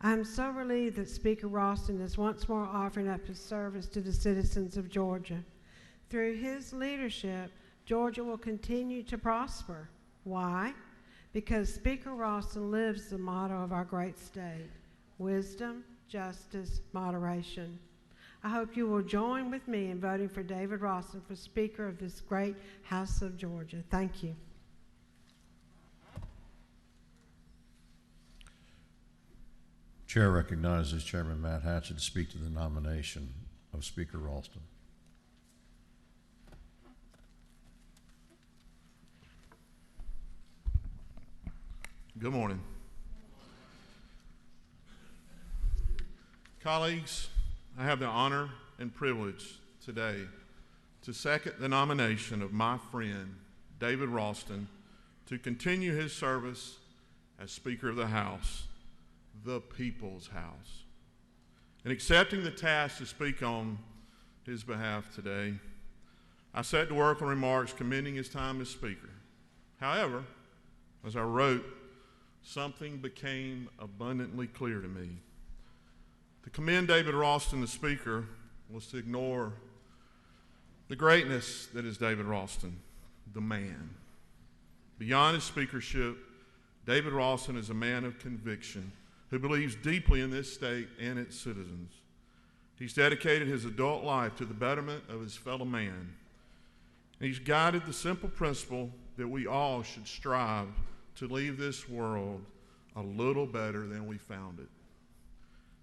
I'm so relieved that Speaker Ralston is once more offering up his service to the citizens of Georgia. Through his leadership, Georgia will continue to prosper. Why? Because Speaker Ralston lives the motto of our great state: wisdom, justice, moderation. I hope you will join with me in voting for David Ralston for Speaker of this great House of Georgia. Thank you.
Chair recognizes Chairman Matt Hatchett to speak to the nomination of Speaker Ralston.
Good morning. Colleagues, I have the honor and privilege today to second the nomination of my friend, David Ralston, to continue his service as Speaker of the House, the People's House. In accepting the task to speak on his behalf today, I set to work on remarks commending his time as Speaker. However, as I wrote, something became abundantly clear to me. To commend David Ralston, the Speaker, was to ignore the greatness that is David Ralston, the man. Beyond his speakership, David Ralston is a man of conviction who believes deeply in this state and its citizens. He's dedicated his adult life to the betterment of his fellow man. And he's guided the simple principle that we all should strive to leave this world a little better than we found it.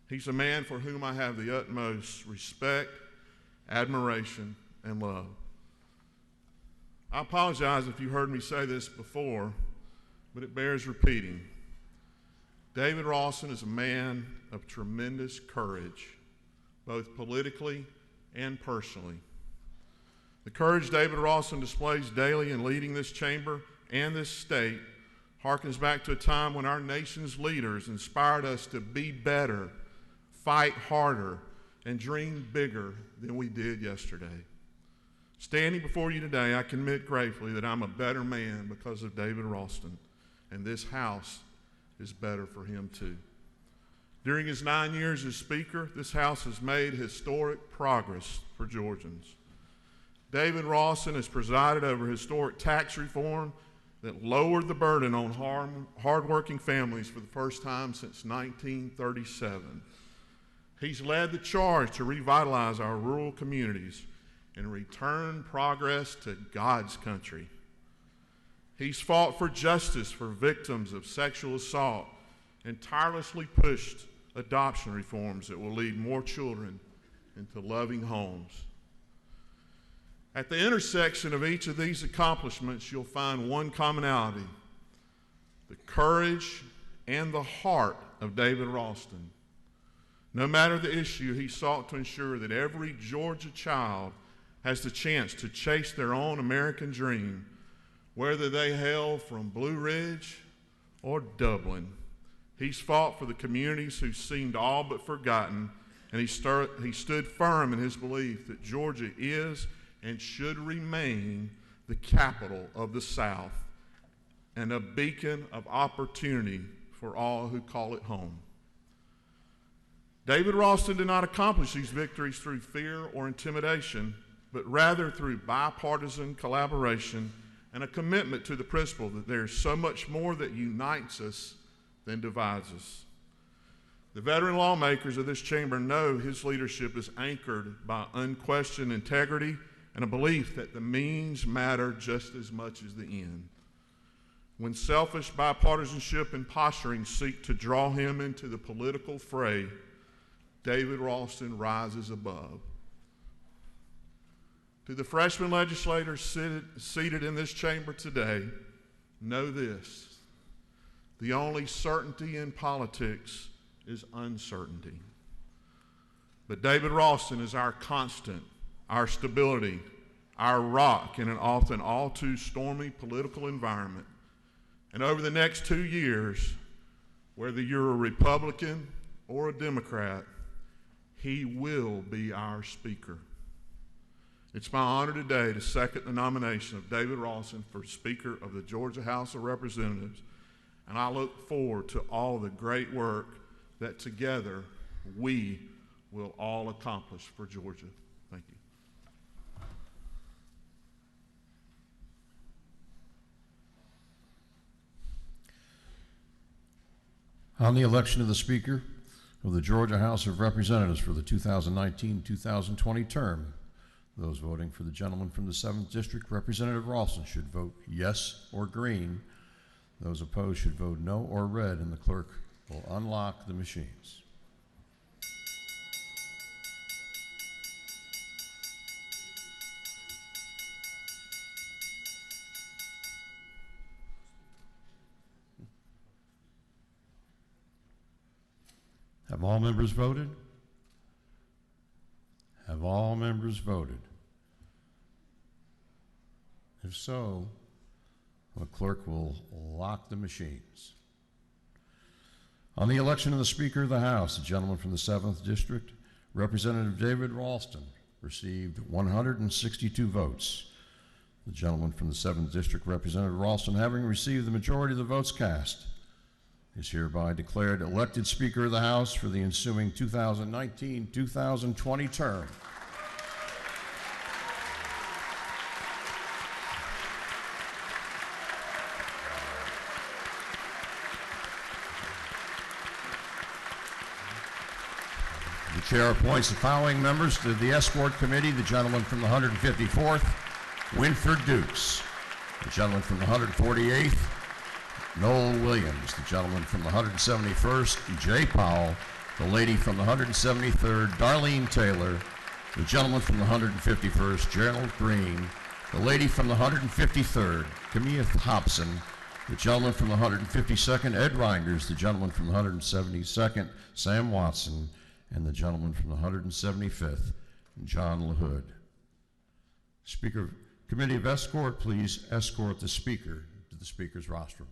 He's a man for whom I have the utmost respect, admiration, and love. I apologize if you heard me say this before, but it bears repeating. David Ralston is a man of tremendous courage, both politically and personally. The courage David Ralston displays daily in leading this chamber and this state harkens back to a time when our nation's leaders inspired us to be better, fight harder, and dream bigger than we did yesterday. Standing before you today, I can admit gratefully that I'm a better man because of David Ralston, and this House is better for him too. During his 9 years as Speaker, this House has made historic progress for Georgians. David Ralston has presided over historic tax reform that lowered the burden on hardworking families for the first time since 1937. He's led the charge to revitalize our rural communities and return progress to God's country. He's fought for justice for victims of sexual assault and tirelessly pushed adoption reforms that will lead more children into loving homes. At the intersection of each of these accomplishments, you'll find one commonality: the courage and the heart of David Ralston. No matter the issue, he sought to ensure that every Georgia child has the chance to chase their own American dream, whether they hail from Blue Ridge or Dublin. He's fought for the communities who seemed all but forgotten, and he stood firm in his belief that Georgia is and should remain the capital of the South and a beacon of opportunity for all who call it home. David Ralston did not accomplish these victories through fear or intimidation, but rather through bipartisan collaboration and a commitment to the principle that there's so much more that unites us than divides us. The veteran lawmakers of this chamber know his leadership is anchored by unquestioned integrity and a belief that the means matter just as much as the end. When selfish bipartisanship and posturing seek to draw him into the political fray, David Ralston rises above. To the freshman legislators seated in this chamber today, know this: the only certainty in politics is uncertainty. But David Ralston is our constant, our stability, our rock in an often all too stormy political environment. And over the next 2 years, whether you're a Republican or a Democrat, he will be our Speaker. It's my honor today to second the nomination of David Ralston for Speaker of the Georgia House of Representatives, and I look forward to all the great work that together we will all accomplish for Georgia. Thank you.
On the election of the Speaker of the Georgia House of Representatives for the 2019-2020 term, those voting for the gentleman from the 7th District, Representative Ralston, should vote yes or green. Those opposed should vote no or red, and the clerk will unlock the machines. Have all members voted? Have all members voted? If so, the clerk will lock the machines. On the election of the Speaker of the House, the gentleman from the 7th District, Representative David Ralston, received 162 votes. The gentleman from the 7th District, Representative Ralston, having received the majority of the votes cast, is hereby declared elected Speaker of the House for the ensuing 2019-2020 term. The chair appoints the following members to the Escort Committee: the gentleman from the 154th, Winford Dukes; the gentleman from the 148th, Noel Williams; the gentleman from the 171st, Jay Powell; the lady from the 173rd, Darlene Taylor; the gentleman from the 151st, Gerald Green; the lady from the 153rd, Camille Hobson; the gentleman from the 152nd, Ed Reinders; the gentleman from the 172nd, Sam Watson; and the gentleman from the 175th, John LaHood. Speaker, Committee of Escort, please escort the Speaker to the Speaker's rostrum.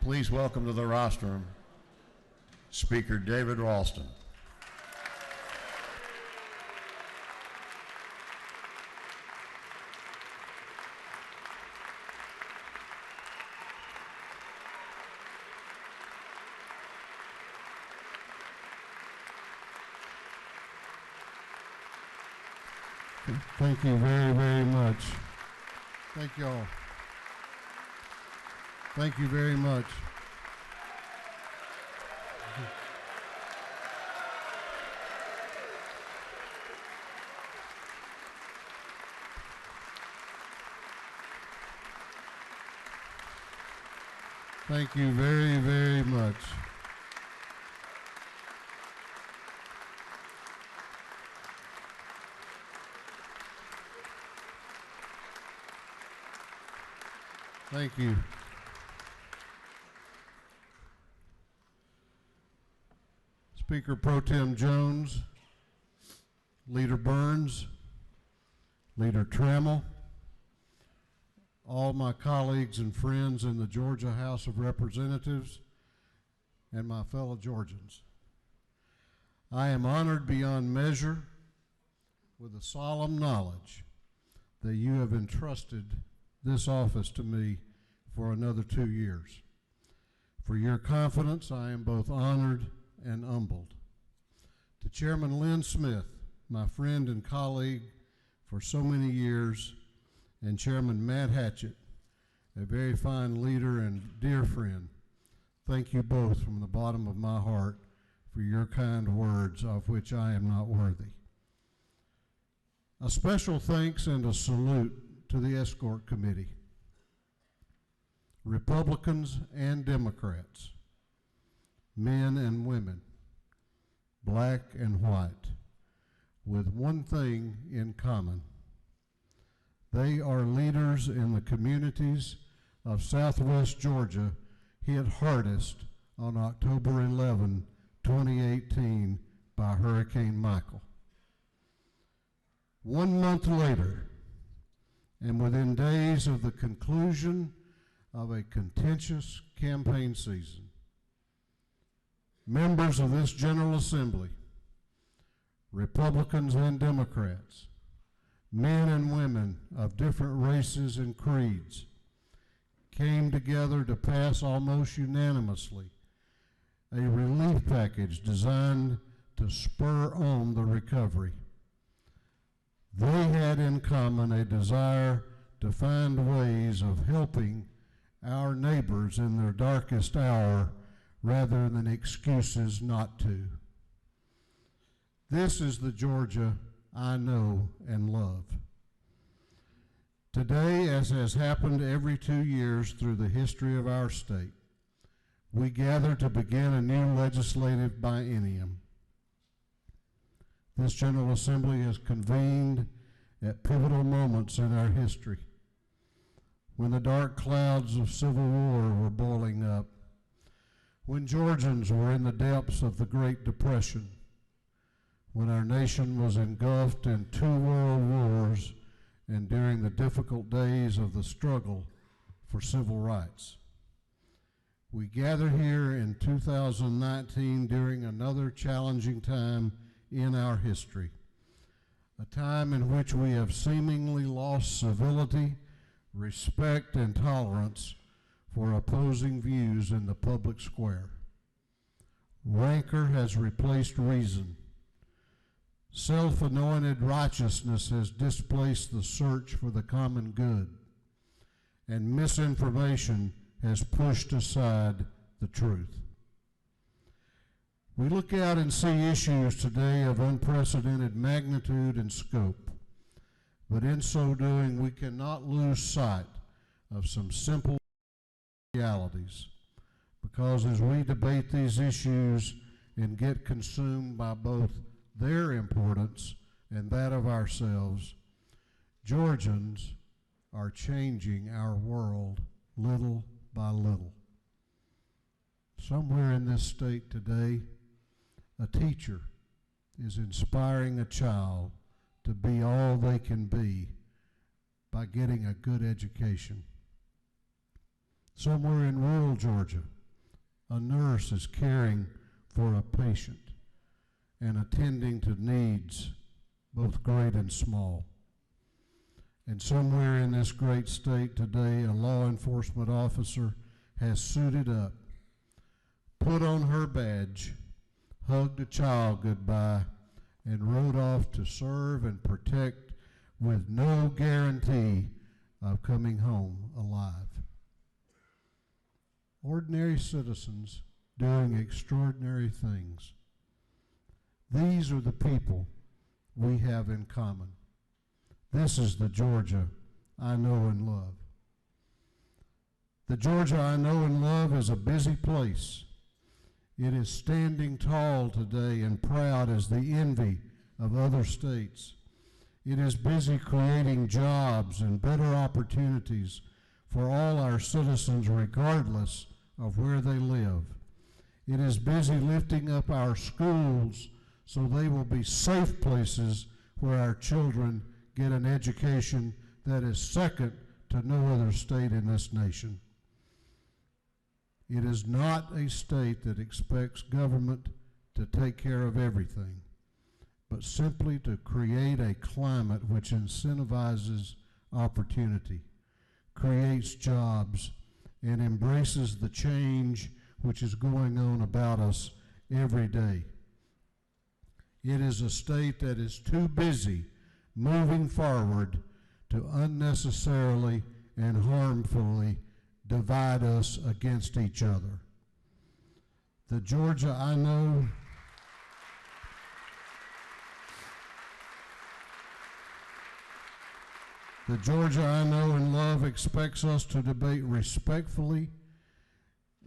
Please welcome to the rostrum Speaker David Ralston.
Thank you very, very much. Thank you all. Thank you very much. Thank you very, very much. Thank you. Speaker Pro Tem Jones, Leader Burns, Leader Trammell, all my colleagues and friends in the Georgia House of Representatives, and my fellow Georgians. I am honored beyond measure with the solemn knowledge that you have entrusted this office to me for another 2 years. For your confidence, I am both honored and humbled. To Chairman Lynn Smith, my friend and colleague for so many years, and Chairman Matt Hatchett, a very fine leader and dear friend, thank you both from the bottom of my heart for your kind words, of which I am not worthy. A special thanks and a salute to the Escort Committee, Republicans and Democrats, men and women, black and white, with one thing in common. They are leaders in the communities of Southwest Georgia hit hardest on October 11, 2018 by Hurricane Michael. 1 month later, and within days of the conclusion of a contentious campaign season, members of this General Assembly, Republicans and Democrats, men and women of different races and creeds, came together to pass almost unanimously a relief package designed to spur on the recovery. They had in common a desire to find ways of helping our neighbors in their darkest hour rather than excuses not to. This is the Georgia I know and love. Today, as has happened every 2 years through the history of our state, we gather to begin a new legislative biennium. This General Assembly has convened at pivotal moments in our history, when the dark clouds of civil war were boiling up, when Georgians were in the depths of the Great Depression, when our nation was engulfed in 2 world wars, and during the difficult days of the struggle for civil rights. We gather here in 2019 during another challenging time in our history, a time in which we have seemingly lost civility, respect, and tolerance for opposing views in the public square. Rancor has replaced reason. Self-anointed righteousness has displaced the search for the common good, and misinformation has pushed aside the truth. We look out and see issues today of unprecedented magnitude and scope, but in so doing, we cannot lose sight of some simple realities, because as we debate these issues and get consumed by both their importance and that of ourselves, Georgians are changing our world little by little. Somewhere in this state today, a teacher is inspiring a child to be all they can be by getting a good education. Somewhere in rural Georgia, a nurse is caring for a patient and attending to needs, both great and small. And somewhere in this great state today, a law enforcement officer has suited up, put on her badge, hugged a child goodbye, and rode off to serve and protect with no guarantee of coming home alive. Ordinary citizens doing extraordinary things. These are the people we have in common. This is the Georgia I know and love. The Georgia I know and love is a busy place. It is standing tall today and proud as the envy of other states. It is busy creating jobs and better opportunities for all our citizens regardless of where they live. It is busy lifting up our schools so they will be safe places where our children get an education that is second to no other state in this nation. It is not a state that expects government to take care of everything, but simply to create a climate which incentivizes opportunity, creates jobs, and embraces the change which is going on about us every day. It is a state that is too busy moving forward to unnecessarily and harmfully divide us against each other. The Georgia I know and love expects us to debate respectfully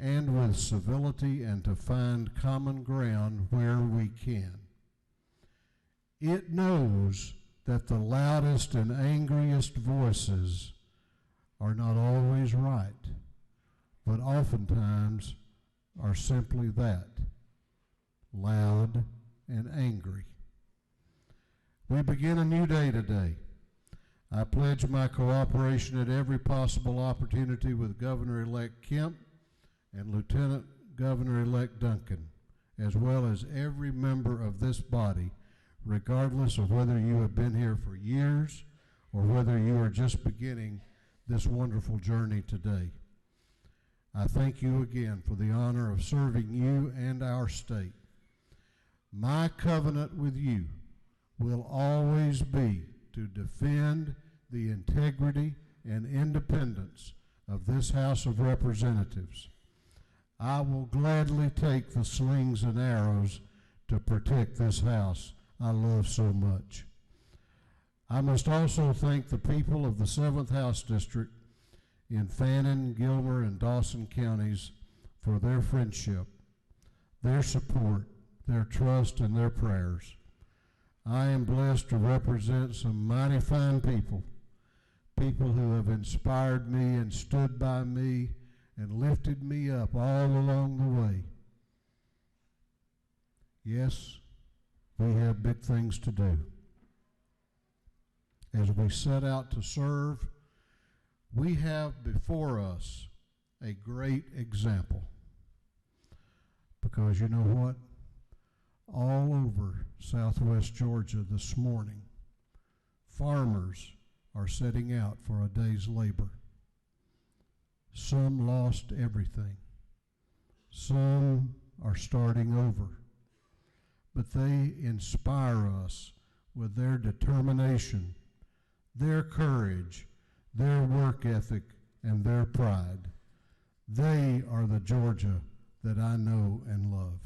and with civility and to find common ground where we can. It knows that the loudest and angriest voices are not always right, but oftentimes are simply that, loud and angry. We begin a new day today. I pledge my cooperation at every possible opportunity with Governor-elect Kemp and Lieutenant Governor-elect Duncan, as well as every member of this body, regardless of whether you have been here for years or whether you are just beginning this wonderful journey today. I thank you again for the honor of serving you and our state. My covenant with you will always be to defend the integrity and independence of this House of Representatives. I will gladly take the slings and arrows to protect this House I love so much. I must also thank the people of the 7th House District in Fannin, Gilmer, and Dawson counties for their friendship, their support, their trust, and their prayers. I am blessed to represent some mighty fine people, people who have inspired me and stood by me and lifted me up all along the way. Yes, we have big things to do. As we set out to serve, we have before us a great example. Because you know what? All over southwest Georgia this morning, farmers are setting out for a day's labor. Some lost everything. Some are starting over. But they inspire us with their determination, their courage, their work ethic, and their pride. They are the Georgia that I know and love.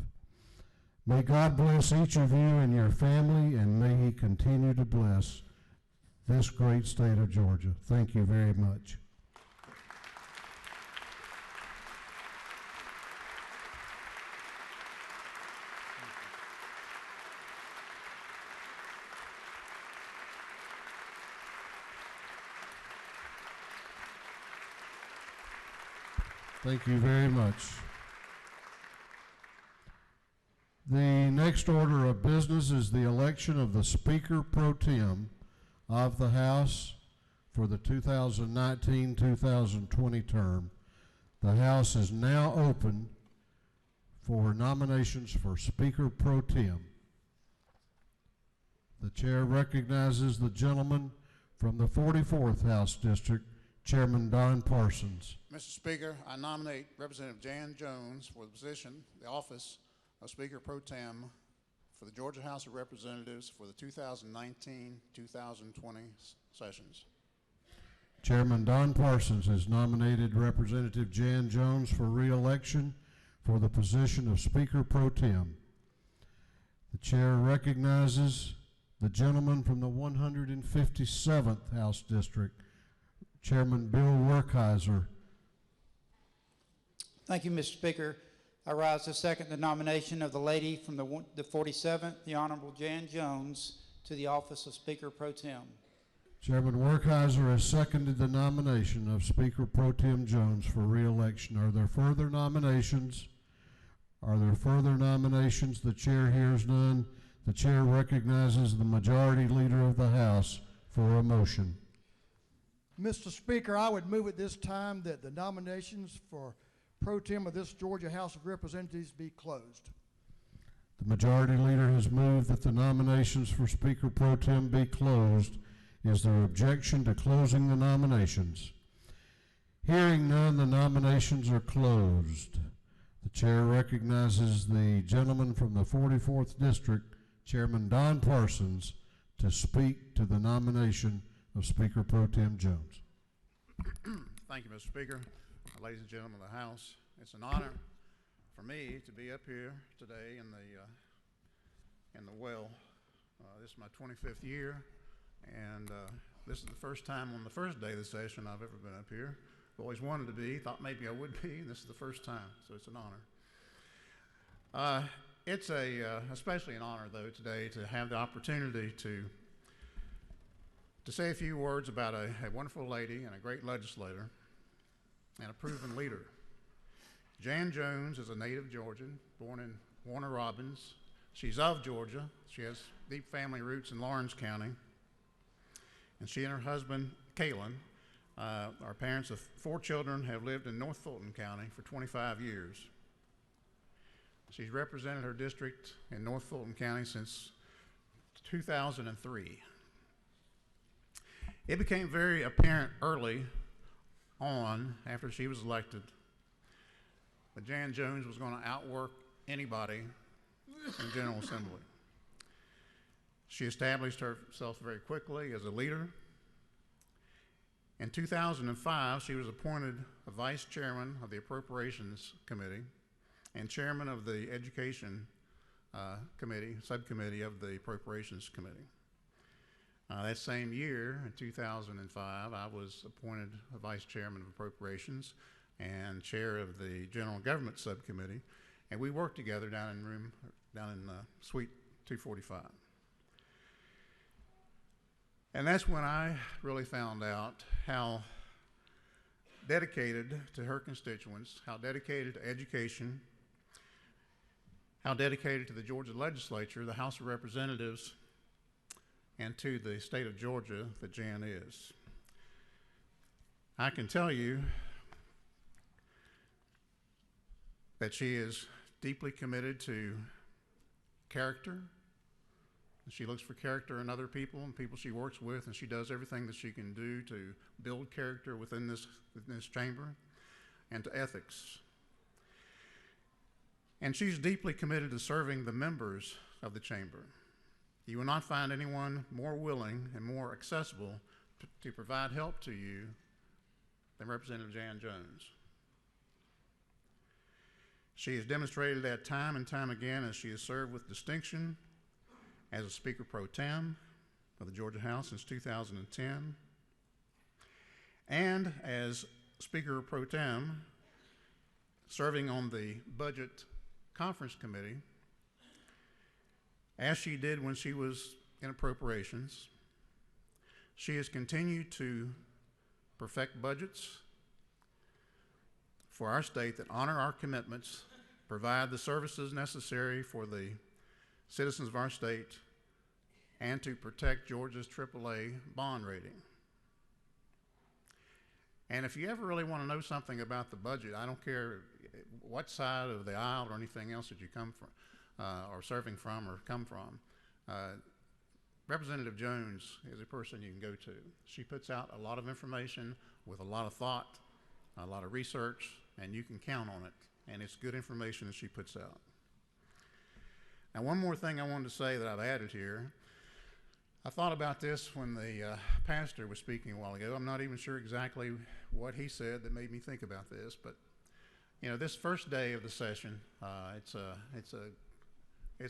May God bless each of you and your family, and may He continue to bless this great state of Georgia. Thank you very much. Thank you very much. The next order of business is the election of the Speaker Pro Tem of the House for the 2019-2020 term. The House is now open for nominations for Speaker Pro Tem. The chair recognizes the gentleman from the 44th House District, Chairman Don Parsons.
Mr. Speaker, I nominate Representative Jan Jones for the position, the office of Speaker Pro Tem for the Georgia House of Representatives for the 2019-2020 sessions.
Chairman Don Parsons has nominated Representative Jan Jones for re-election for the position of Speaker Pro Tem. The chair recognizes the gentleman from the 157th House District, Chairman Bill Werkheiser.
Thank you, Mr. Speaker. I rise to second the nomination of the lady from the 47th, the Honorable Jan Jones, to the office of Speaker Pro Tem.
Chairman Werkheiser has seconded the nomination of Speaker Pro Tem Jones for re-election. Are there further nominations? Are there further nominations? The chair hears none. The chair recognizes the Majority Leader of the House for a motion.
Mr. Speaker, I would move at this time that the nominations for Pro Tem of this Georgia House of Representatives be closed.
The Majority Leader has moved that the nominations for Speaker Pro Tem be closed. Is there objection to closing the nominations? Hearing none, the nominations are closed. The chair recognizes the gentleman from the 44th District, Chairman Don Parsons, to speak to the nomination of Speaker Pro Tem Jones.
Thank you, Mr. Speaker. Ladies and gentlemen of the House, it's an honor for me to be up here today in the well. This is my 25th year, and this is the first time on the first day of the session I've ever been up here. I've always wanted to be, thought maybe I would be, and this is the first time, so it's an honor. It's especially an honor, though, today to have the opportunity to say a few words about a wonderful lady and a great legislator and a proven leader. Jan Jones is a native Georgian, born in Warner Robins. She's of Georgia. She has deep family roots in Lawrence County. And she and her husband, Kalen, our parents of 4 children, have lived in North Fulton County for 25 years. She's represented her district in North Fulton County since 2003. It became very apparent early on, after she was elected, that Jan Jones was going to outwork anybody in General Assembly. She established herself very quickly as a leader. In 2005, she was appointed a vice chairman of the Appropriations Committee and chairman of the Education Committee, subcommittee of the Appropriations Committee. That same year, in 2005, I was appointed a vice chairman of Appropriations and chair of the General Government Subcommittee, and we worked together down in Suite 245. And that's when I really found out how dedicated to her constituents, how dedicated to education, how dedicated to the Georgia legislature, the House of Representatives, and to the state of Georgia that Jan is. I can tell you that she is deeply committed to character. She looks for character in other people and people she works with, and she does everything that she can do to build character within this chamber, and to ethics. And she's deeply committed to serving the members of the chamber. You will not find anyone more willing and more accessible to provide help to you than Representative Jan Jones. She has demonstrated that time and time again as she has served with distinction as a Speaker Pro Tem of the Georgia House since 2010, and as Speaker Pro Tem serving on the Budget Conference Committee, as she did when she was in Appropriations. She has continued to perfect budgets for our state that honor our commitments, provide the services necessary for the citizens of our state, and to protect Georgia's AAA bond rating. And if you ever really want to know something about the budget, I don't care what side of the aisle or anything else that you come from, or serving from or come from, Representative Jones is a person you can go to. She puts out a lot of information with a lot of thought, a lot of research, and you can count on it. And it's good information that she puts out. Now, one more thing I wanted to say that I've added here. I thought about this when the pastor was speaking a while ago. I'm not even sure exactly what he said that made me think about this, but you know, this first day of the session, it's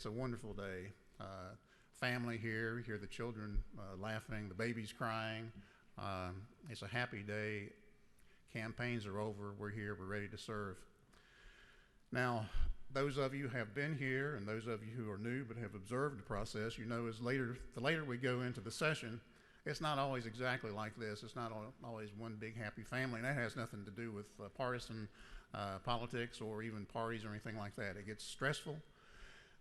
a wonderful day. Family here, you hear the children laughing, the babies crying. It's a happy day. Campaigns are over. We're here. We're ready to serve. Now, those of you who have been here and those of you who are new but have observed the process, you know the later we go into the session, it's not always exactly like this. It's not always one big happy family, and that has nothing to do with partisan politics or even parties or anything like that. It gets stressful,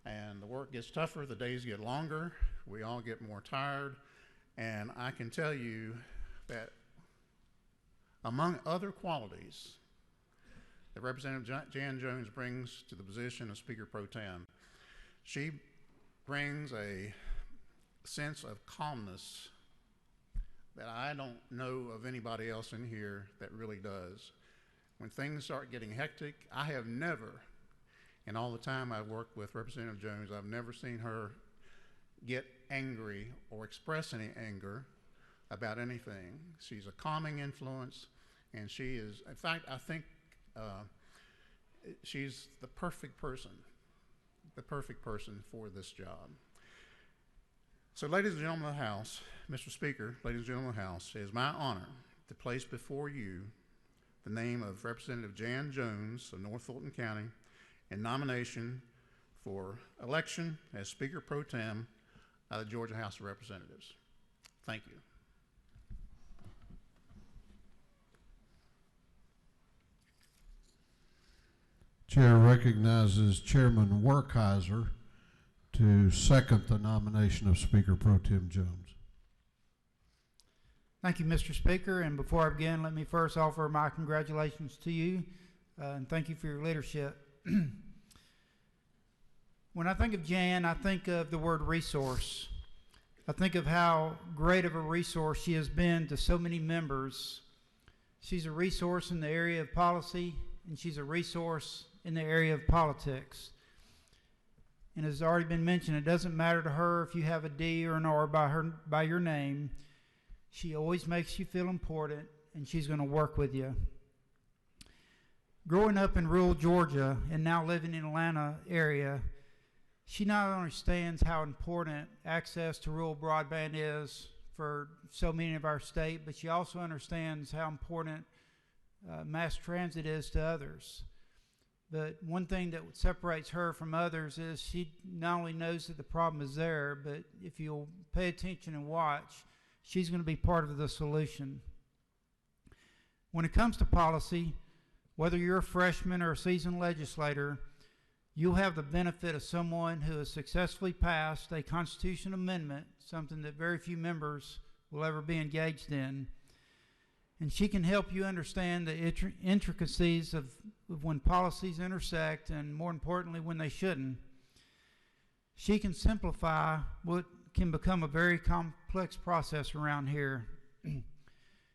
and the work gets tougher, the days get longer, we all get more tired, and I can tell you that among other qualities that Representative Jan Jones brings to the position of Speaker Pro Tem, she brings a sense of calmness that I don't know of anybody else in here that really does. When things start getting hectic, I have never, in all the time I've worked with Representative Jones, I've never seen her get angry or express any anger about anything. She's a calming influence, and she is, in fact, I think she's the perfect person for this job. So, ladies and gentlemen of the House, Mr. Speaker, ladies and gentlemen of the House, it is my honor to place before you the name of Representative Jan Jones of North Fulton County in nomination for election as Speaker Pro Tem of the Georgia House of Representatives. Thank you.
Chair recognizes Chairman Werkheiser to second the nomination of Speaker Pro Tem Jones.
Thank you, Mr. Speaker. And before I begin, let me first offer my congratulations to you and thank you for your leadership. When I think of Jan, I think of the word resource. I think of how great of a resource she has been to so many members. She's a resource in the area of policy, and she's a resource in the area of politics. And as already been mentioned, it doesn't matter to her if you have a D or an R by your name. She always makes you feel important, and she's going to work with you. Growing up in rural Georgia and now living in Atlanta area, she not only understands how important access to rural broadband is for so many of our state, but she also understands how important mass transit is to others. But one thing that separates her from others is she not only knows that the problem is there, but if you'll pay attention and watch, she's going to be part of the solution. When it comes to policy, whether you're a freshman or a seasoned legislator, you'll have the benefit of someone who has successfully passed a Constitution amendment, something that very few members will ever be engaged in. And she can help you understand the intricacies of when policies intersect, and more importantly, when they shouldn't. She can simplify what can become a very complex process around here.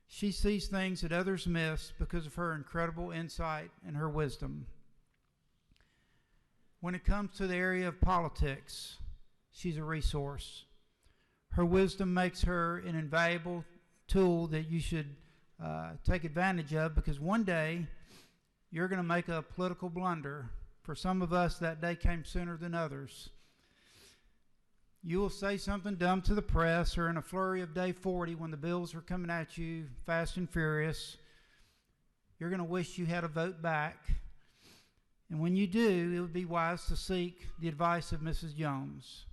She sees things that others miss because of her incredible insight and her wisdom. When it comes to the area of politics, she's a resource. Her wisdom makes her an invaluable tool that you should take advantage of, because one day you're going to make a political blunder. For some of us, that day came sooner than others. You will say something dumb to the press, or in a flurry of day 40 when the bills are coming at you fast and furious, you're going to wish you had a vote back. And when you do, it would be wise to seek the advice of Mrs. Jones.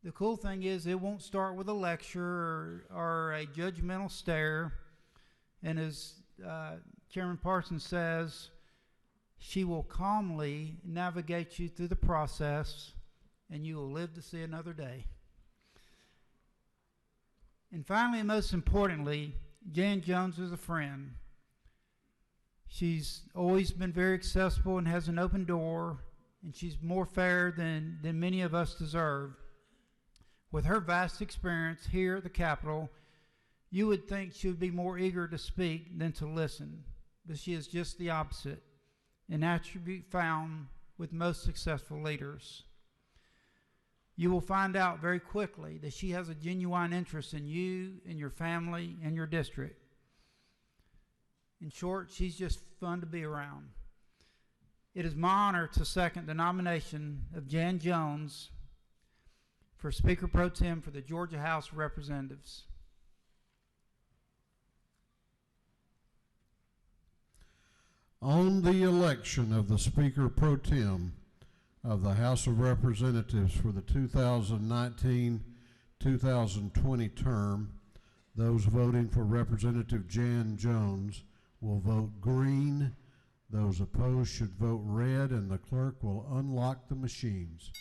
The cool thing is, it won't start with a lecture or a judgmental stare. And as Chairman Parsons says, she will calmly navigate you through the process, and you will live to see another day. And finally, and most importantly, Jan Jones is a friend. She's always been very accessible and has an open door, and she's more fair than many of us deserve. With her vast experience here at the Capitol, you would think she would be more eager to speak than to listen, but she is just the opposite, an attribute found with most successful leaders. You will find out very quickly that she has a genuine interest in you and your family and your district. In short, she's just fun to be around. It is my honor to second the nomination of Jan Jones for Speaker Pro Tem for the Georgia House of Representatives.
On the election of the Speaker Pro Tem of the House of Representatives for the 2019-2020 term, those voting for Representative Jan Jones will vote green. Those opposed should vote red, and the clerk will unlock the machines.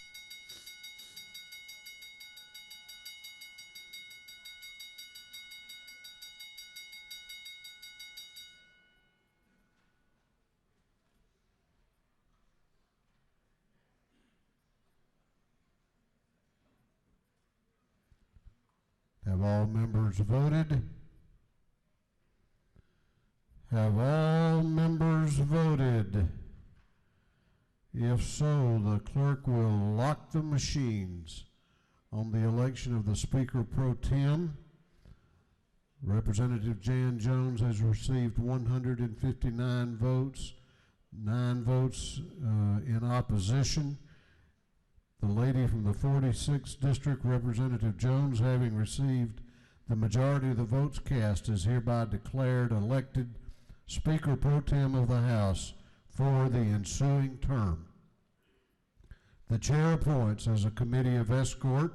Have all members voted? Have all members voted? If so, the clerk will lock the machines on the election of the Speaker Pro Tem. Representative Jan Jones has received 159 votes, 9 votes in opposition. The lady from the 46th District, Representative Jones, having received the majority of the votes cast, is hereby declared elected Speaker Pro Tem of the House for the ensuing term. The chair appoints as a committee of escort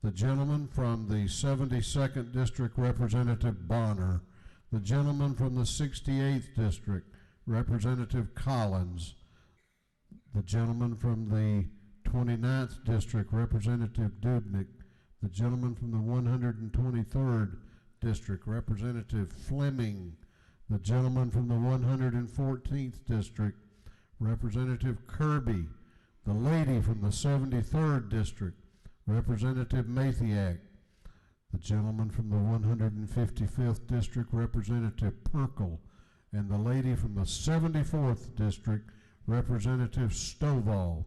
the gentleman from the 72nd District, Representative Bonner, the gentleman from the 68th District, Representative Collins, the gentleman from the 29th District, Representative Dubnik, the gentleman from the 123rd District, Representative Fleming, the gentleman from the 114th District, Representative Kirby, the lady from the 73rd District, Representative Mathiak, the gentleman from the 155th District, Representative Perkle, and the lady from the 74th District, Representative Stovall.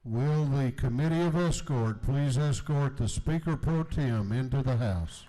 Will the Committee of Escort please escort the Speaker Pro Tem into the House?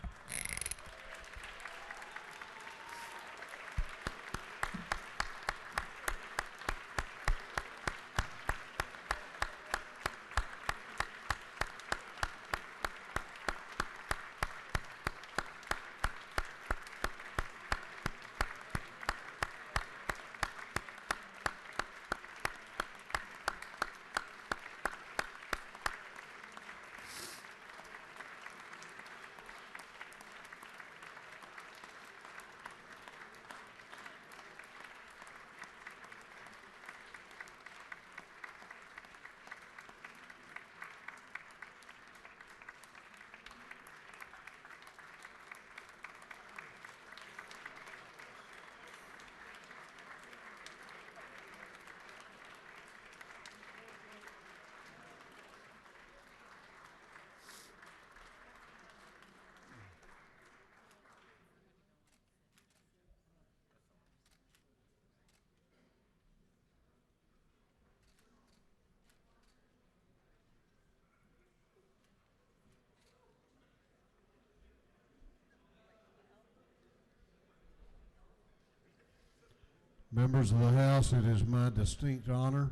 Members of the House, it is my distinct honor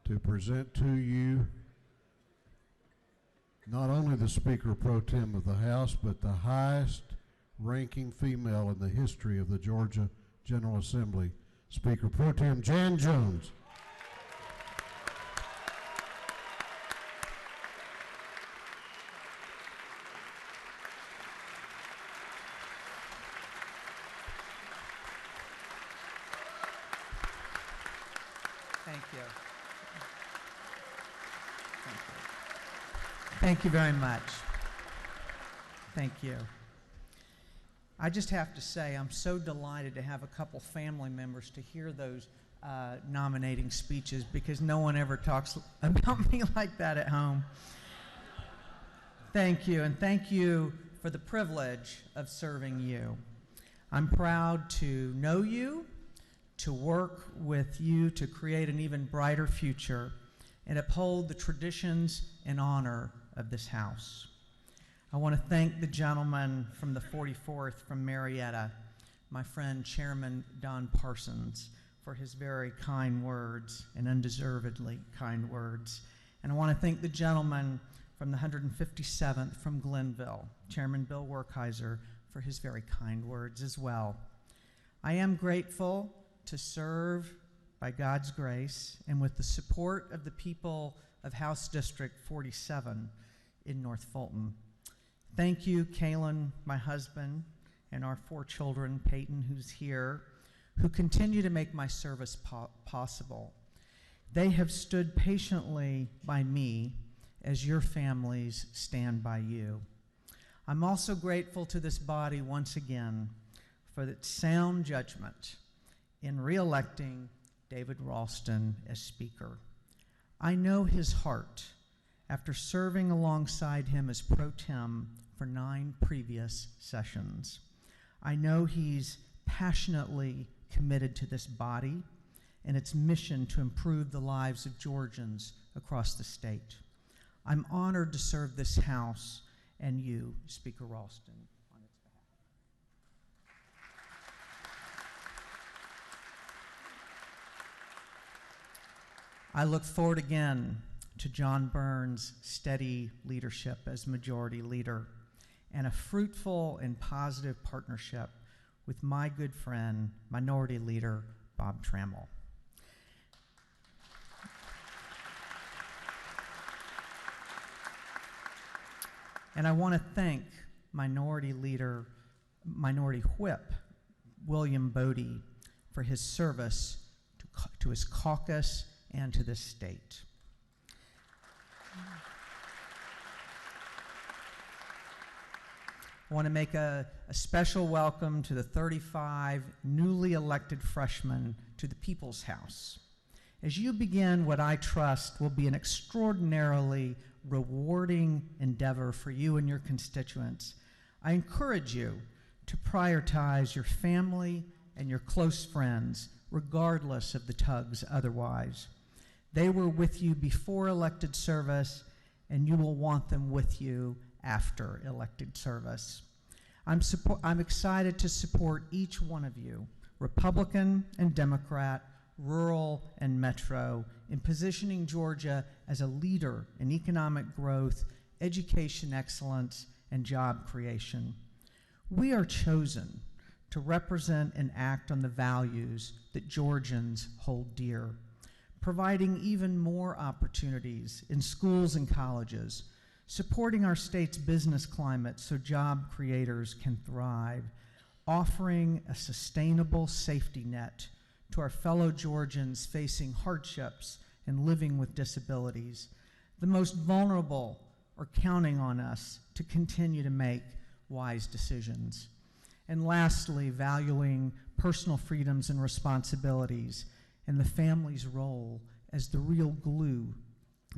to present to you not only the Speaker Pro Tem of the House, but the highest ranking female in the history of the Georgia General Assembly, Speaker Pro Tem Jan Jones.
Thank you. Thank you very much. Thank you. I just have to say, I'm so delighted to have a couple family members to hear those nominating speeches, because no one ever talks about me like that at home. Thank you, and thank you for the privilege of serving you. I'm proud to know you, to work with you to create an even brighter future and uphold the traditions and honor of this house. I want to thank the gentleman from the 44th from Marietta, my friend Chairman Don Parsons, for his very kind words and undeservedly kind words. And I want to thank the gentleman from the 157th from Glenville, Chairman Bill Werkheiser, for his very kind words as well. I am grateful to serve by God's grace and with the support of the people of House District 47 in North Fulton. Thank you, Kaylin, my husband, and our 4 children, Peyton, who's here, who continue to make my service possible. They have stood patiently by me as your families stand by you. I'm also grateful to this body once again for its sound judgment in re-electing David Ralston as Speaker. I know his heart after serving alongside him as pro tem for 9 previous sessions. I know he's passionately committed to this body and its mission to improve the lives of Georgians across the state. I'm honored to serve this House and you, Speaker Ralston, on its behalf. I look forward again to John Burns' steady leadership as Majority Leader and a fruitful and positive partnership with my good friend, Minority Leader Bob Trammell. And I want to thank Minority Whip William Bodie for his service to his caucus and to this state. I want to make a special welcome to the 35 newly elected freshmen to the People's House. As you begin what I trust will be an extraordinarily rewarding endeavor for you and your constituents, I encourage you to prioritize your family and your close friends, regardless of the tugs otherwise. They were with you before elected service, and you will want them with you after elected service. I'm excited to support each one of you, Republican and Democrat, rural and metro, in positioning Georgia as a leader in economic growth, education excellence, and job creation. We are chosen to represent and act on the values that Georgians hold dear, providing even more opportunities in schools and colleges, supporting our state's business climate so job creators can thrive, offering a sustainable safety net to our fellow Georgians facing hardships and living with disabilities. The most vulnerable are counting on us to continue to make wise decisions. And lastly, valuing personal freedoms and responsibilities and the family's role as the real glue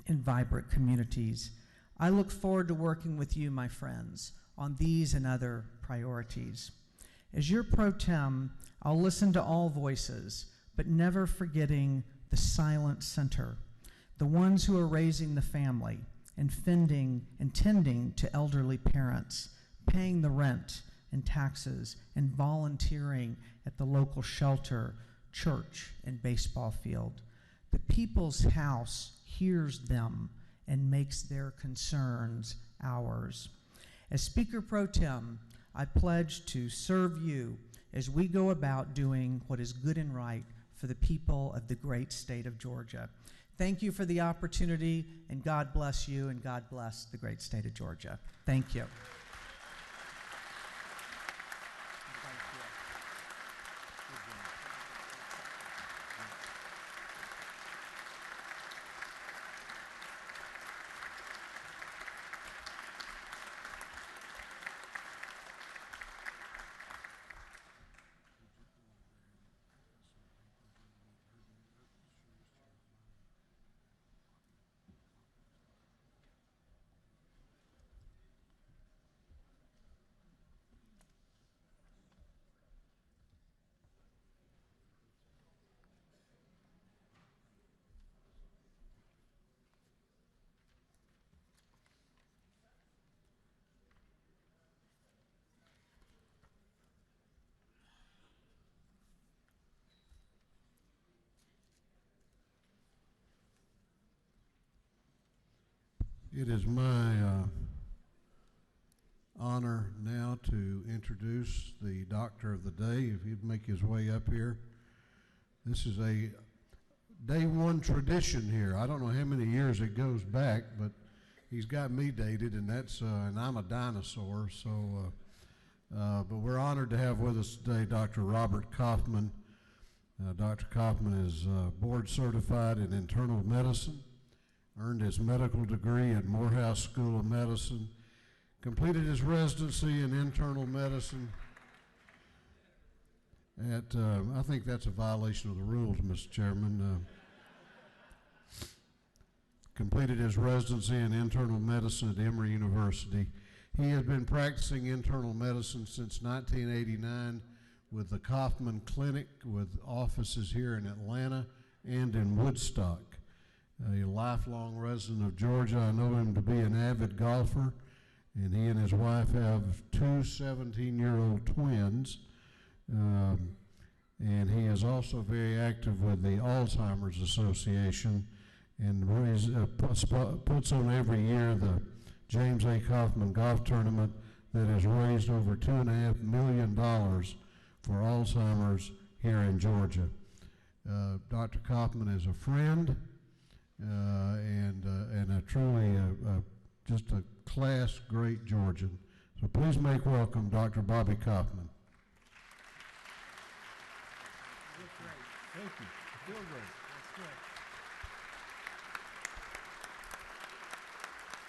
in vibrant communities. I look forward to working with you, my friends, on these and other priorities. As your pro tem, I'll listen to all voices, but never forgetting the silent center, the ones who are raising the family and tending to elderly parents, paying the rent and taxes, and volunteering at the local shelter, church, and baseball field. The People's House hears them and makes their concerns ours. As Speaker Pro Tem, I pledge to serve you as we go about doing what is good and right for the people of the great state of Georgia. Thank you for the opportunity, and God bless you, and God bless the great state of Georgia. Thank you.
It is my honor now to introduce the doctor of the day, if he'd make his way up here. This is a day one tradition here. I don't know how many years it goes back, but he's got me dated, and and I'm a dinosaur, so, but we're honored to have with us today Dr. Robert Kaufman. Dr. Kaufman is board certified in internal medicine, earned his medical degree at Morehouse School of Medicine, completed his residency in internal medicine at, I think that's a violation of the rules, Mr. Chairman. Completed his residency in internal medicine at Emory University. He has been practicing internal medicine since 1989 with the Kaufman Clinic, with offices here in Atlanta and in Woodstock. A lifelong resident of Georgia. I know him to be an avid golfer, and he and his wife have two 17-year-old twins. And he is also very active with the Alzheimer's Association, and puts on every year the James A. Kaufman Golf Tournament that has raised over $2.5 million for Alzheimer's here in Georgia. Dr. Kaufman is a friend and a truly just a class great Georgian. So please make welcome Dr. Bobby Kaufman.
Thank you. Feel great. That's good.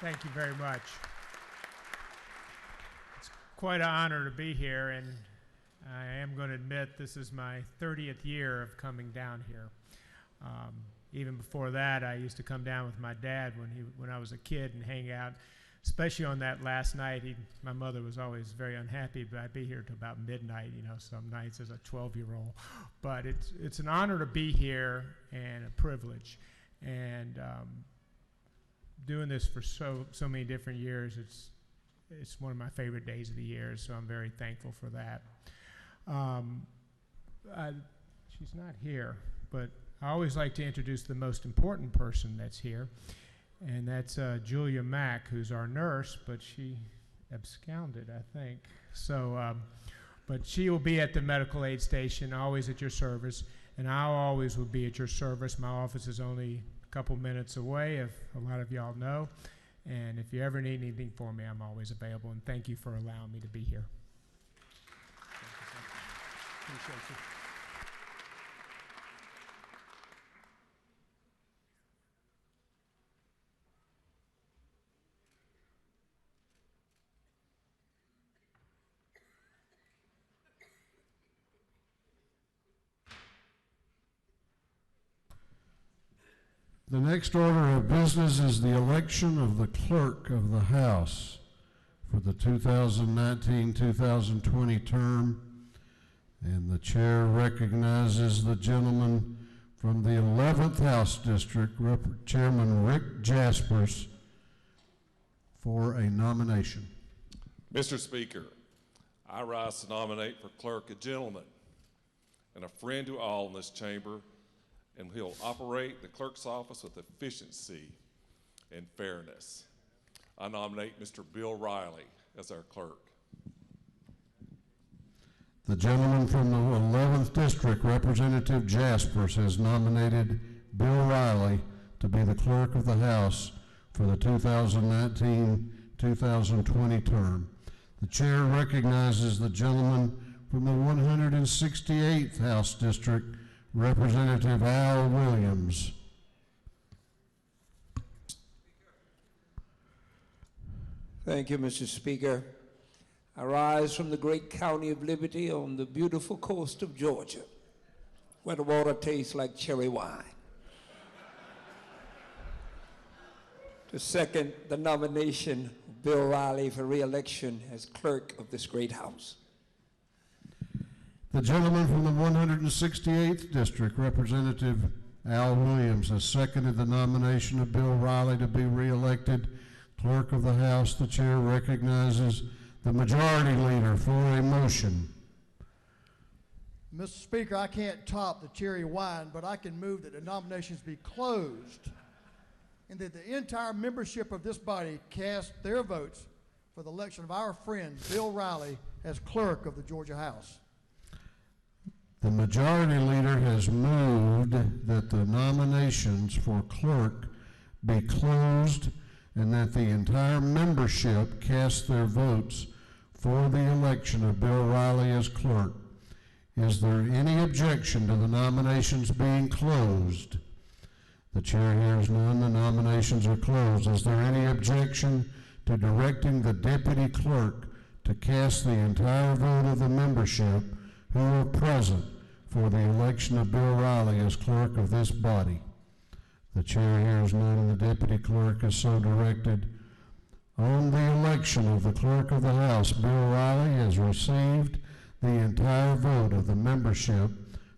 Thank you very much. It's quite an honor to be here, and I am going to admit this is my 30th year of coming down here. Even before that, I used to come down with my dad when I was a kid and hang out, especially on that last night. My mother was always very unhappy, but I'd be here till about midnight, some nights as a 12-year-old. But it's an honor to be here and a privilege. And doing this for so many different years, it's one of my favorite days of the year, so I'm very thankful for that. She's not here, but I always like to introduce the most important person that's here, and that's Julia Mack, who's our nurse, but she absconded, I think. So, but she will be at the medical aid station, always at your service, and I always will be at your service. My office is only a couple minutes away, if a lot of y'all know, and if you ever need anything for me, I'm always available, and thank you for allowing me to be here. Appreciate you.
The next order of business is the election of the clerk of the House for the 2019-2020 term, and the chair recognizes the gentleman from the 11th House District, Chairman Rick Jaspers, for a nomination.
Mr. Speaker, I rise to nominate for clerk a gentleman and a friend to all in this chamber, and he'll operate the clerk's office with efficiency and fairness. I nominate Mr. Bill Riley as our clerk.
The gentleman from the 11th District, Representative Jaspers, has nominated Bill Riley to be the clerk of the House for the 2019-2020 term. The chair recognizes the gentleman from the 168th House District, Representative Al Williams.
Thank you, Mr. Speaker. I rise from the great county of Liberty on the beautiful coast of Georgia, where the water tastes like cherry wine, to second the nomination of Bill Riley for re-election as clerk of this great house.
The gentleman from the 168th District, Representative Al Williams, has seconded the nomination of Bill Riley to be re-elected clerk of the House. The chair recognizes the majority leader for a motion.
Mr. Speaker, I can't top the cherry wine, but I can move that the nominations be closed. and that the entire membership of this body cast their votes for the election of our friend Bill Riley as clerk of the Georgia House.
The majority leader has moved that the nominations for clerk be closed and that the entire membership cast their votes for the election of Bill Riley as clerk. Is there any objection to the nominations being closed? The chair hears none. The nominations are closed. Is there any objection to directing the deputy clerk to cast the entire vote of the membership who are present for the election of Bill Riley as clerk of this body? The chair hears none, and the deputy clerk is so directed. On the election of the clerk of the House, Bill Riley has received the entire vote of the membership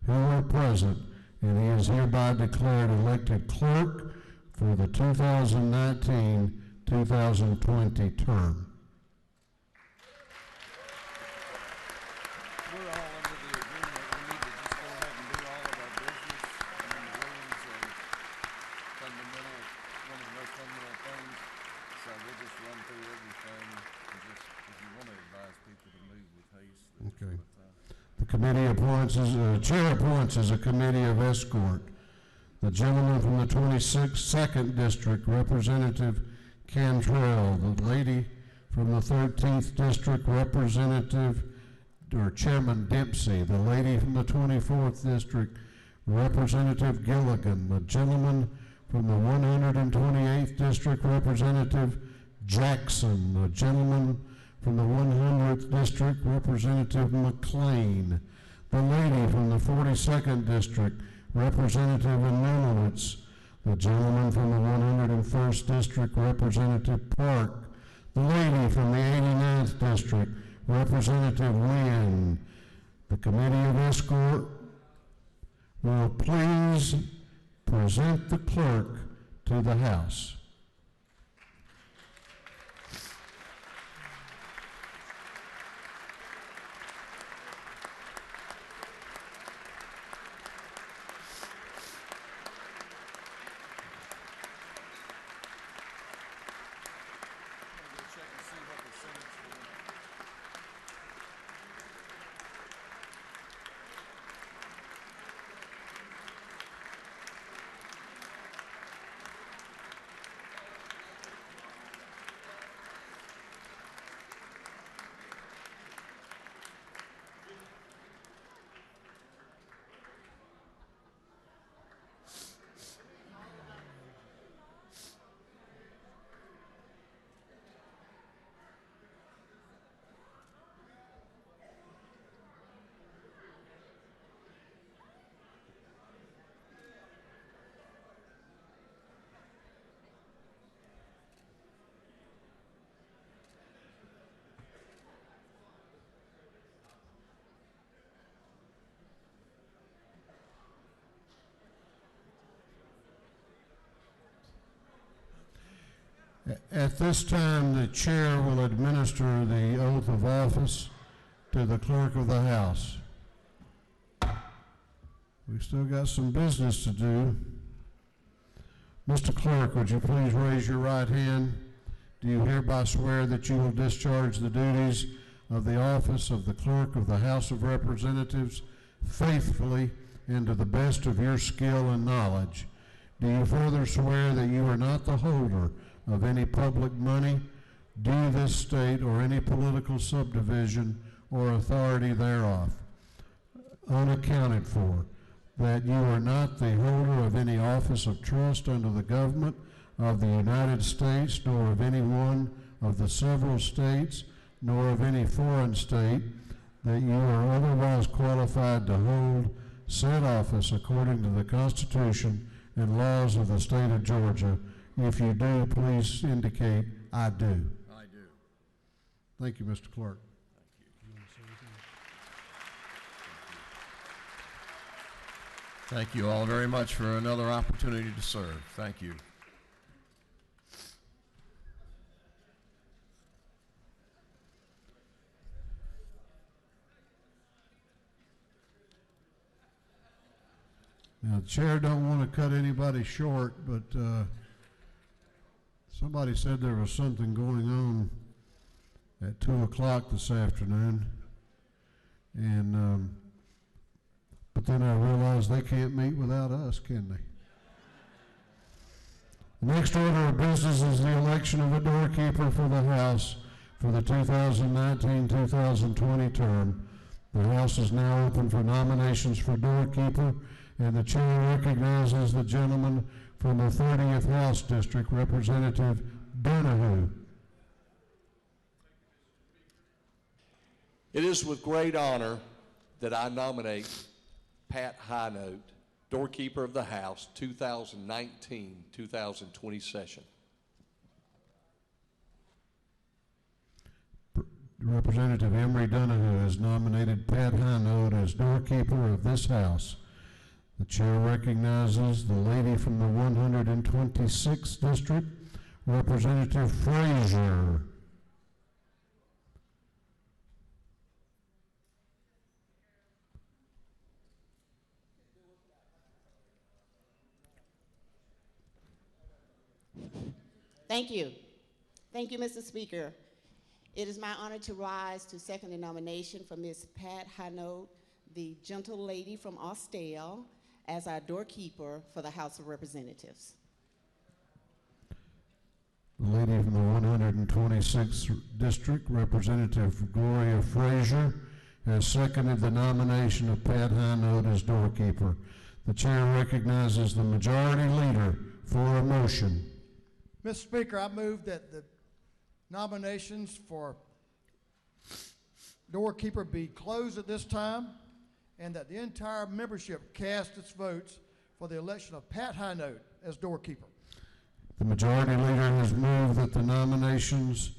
who are present, and he is hereby declared elected clerk for the 2019-2020 term.
We're all under the agreement. We need to just go ahead and do all of our business, and then the rules are fundamental, one of the most fundamental things. So we'll just run through everything, and just, if you want to advise people to move with haste.
Okay. The committee appoints, chair appoints as a committee of escort the gentleman from the 22nd District, Representative Cantrell, the lady from the 13th District, Representative or Chairman Dempsey, the lady from the 24th District, Representative Gilligan, the gentleman from the 128th District, Representative Jackson, the gentleman from the 100th District, Representative McLean, the lady from the 42nd District, Representative Anulowitz, the gentleman from the 101st District, Representative Park, the lady from the 89th District, Representative Wynn. The Committee of Escort will please present the clerk to the House. At this time, the chair will administer the oath of office to the clerk of the House. We've still got some business to do. Mr. Clerk, would you please raise your right hand? Do you hereby swear that you will discharge the duties of the office of the clerk of the House of Representatives faithfully and to the best of your skill and knowledge? Do you further swear that you are not the holder of any public money, due this state, or any political subdivision or authority thereof, unaccounted for, that you are not the holder of any office of trust under the government of the United States, nor of any one of the several states, nor of any foreign state, that you are otherwise qualified to hold said office according to the Constitution and laws of the state of Georgia. If you do, please indicate, I do.
I do.
Thank you, Mr. Clerk.
Thank you all very much for another opportunity to serve. Thank you.
Now, the chair don't want to cut anybody short, but Somebody said there was something going on at 2 o'clock this afternoon, and but then I realized they can't meet without us, can they? The next order of business is the election of a doorkeeper for the House for the 2019-2020 term. The House is now open for nominations for doorkeeper, and the chair recognizes the gentleman from the 30th House District, Representative Donahue.
It is with great honor that I nominate Pat Highnote, doorkeeper of the House, 2019-2020 session.
Representative Emory Donahue has nominated Pat Highnote as doorkeeper of this House. The chair recognizes the lady from the 126th District, Representative Frazier.
Thank you. Thank you, Mr. Speaker. It is my honor to rise to second the nomination for Ms. Pat Highnote, the gentle lady from Austell, as our doorkeeper for the House of Representatives.
The lady from the 126th District, Representative Gloria Frazier, has seconded the nomination of Pat Highnote as doorkeeper. The chair recognizes the majority leader for a motion.
Mr. Speaker, I move that the nominations for doorkeeper be closed at this time, and that the entire membership cast its votes for the election of Pat Highnote as doorkeeper.
The majority leader has moved that the nominations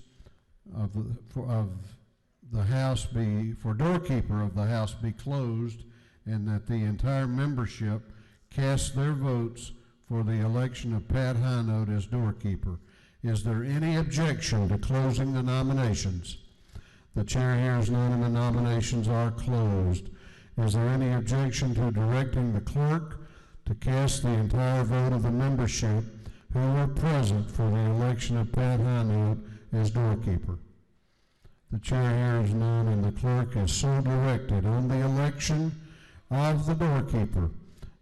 of the House be, for doorkeeper of the House, be closed, and that the entire membership cast their votes for the election of Pat Highnote as doorkeeper. Is there any objection to closing the nominations? The chair hears none, and the nominations are closed. Is there any objection to directing the clerk to cast the entire vote of the membership who were present for the election of Pat Highnote as doorkeeper? The chair hears none, and the clerk is so directed. On the election of the doorkeeper,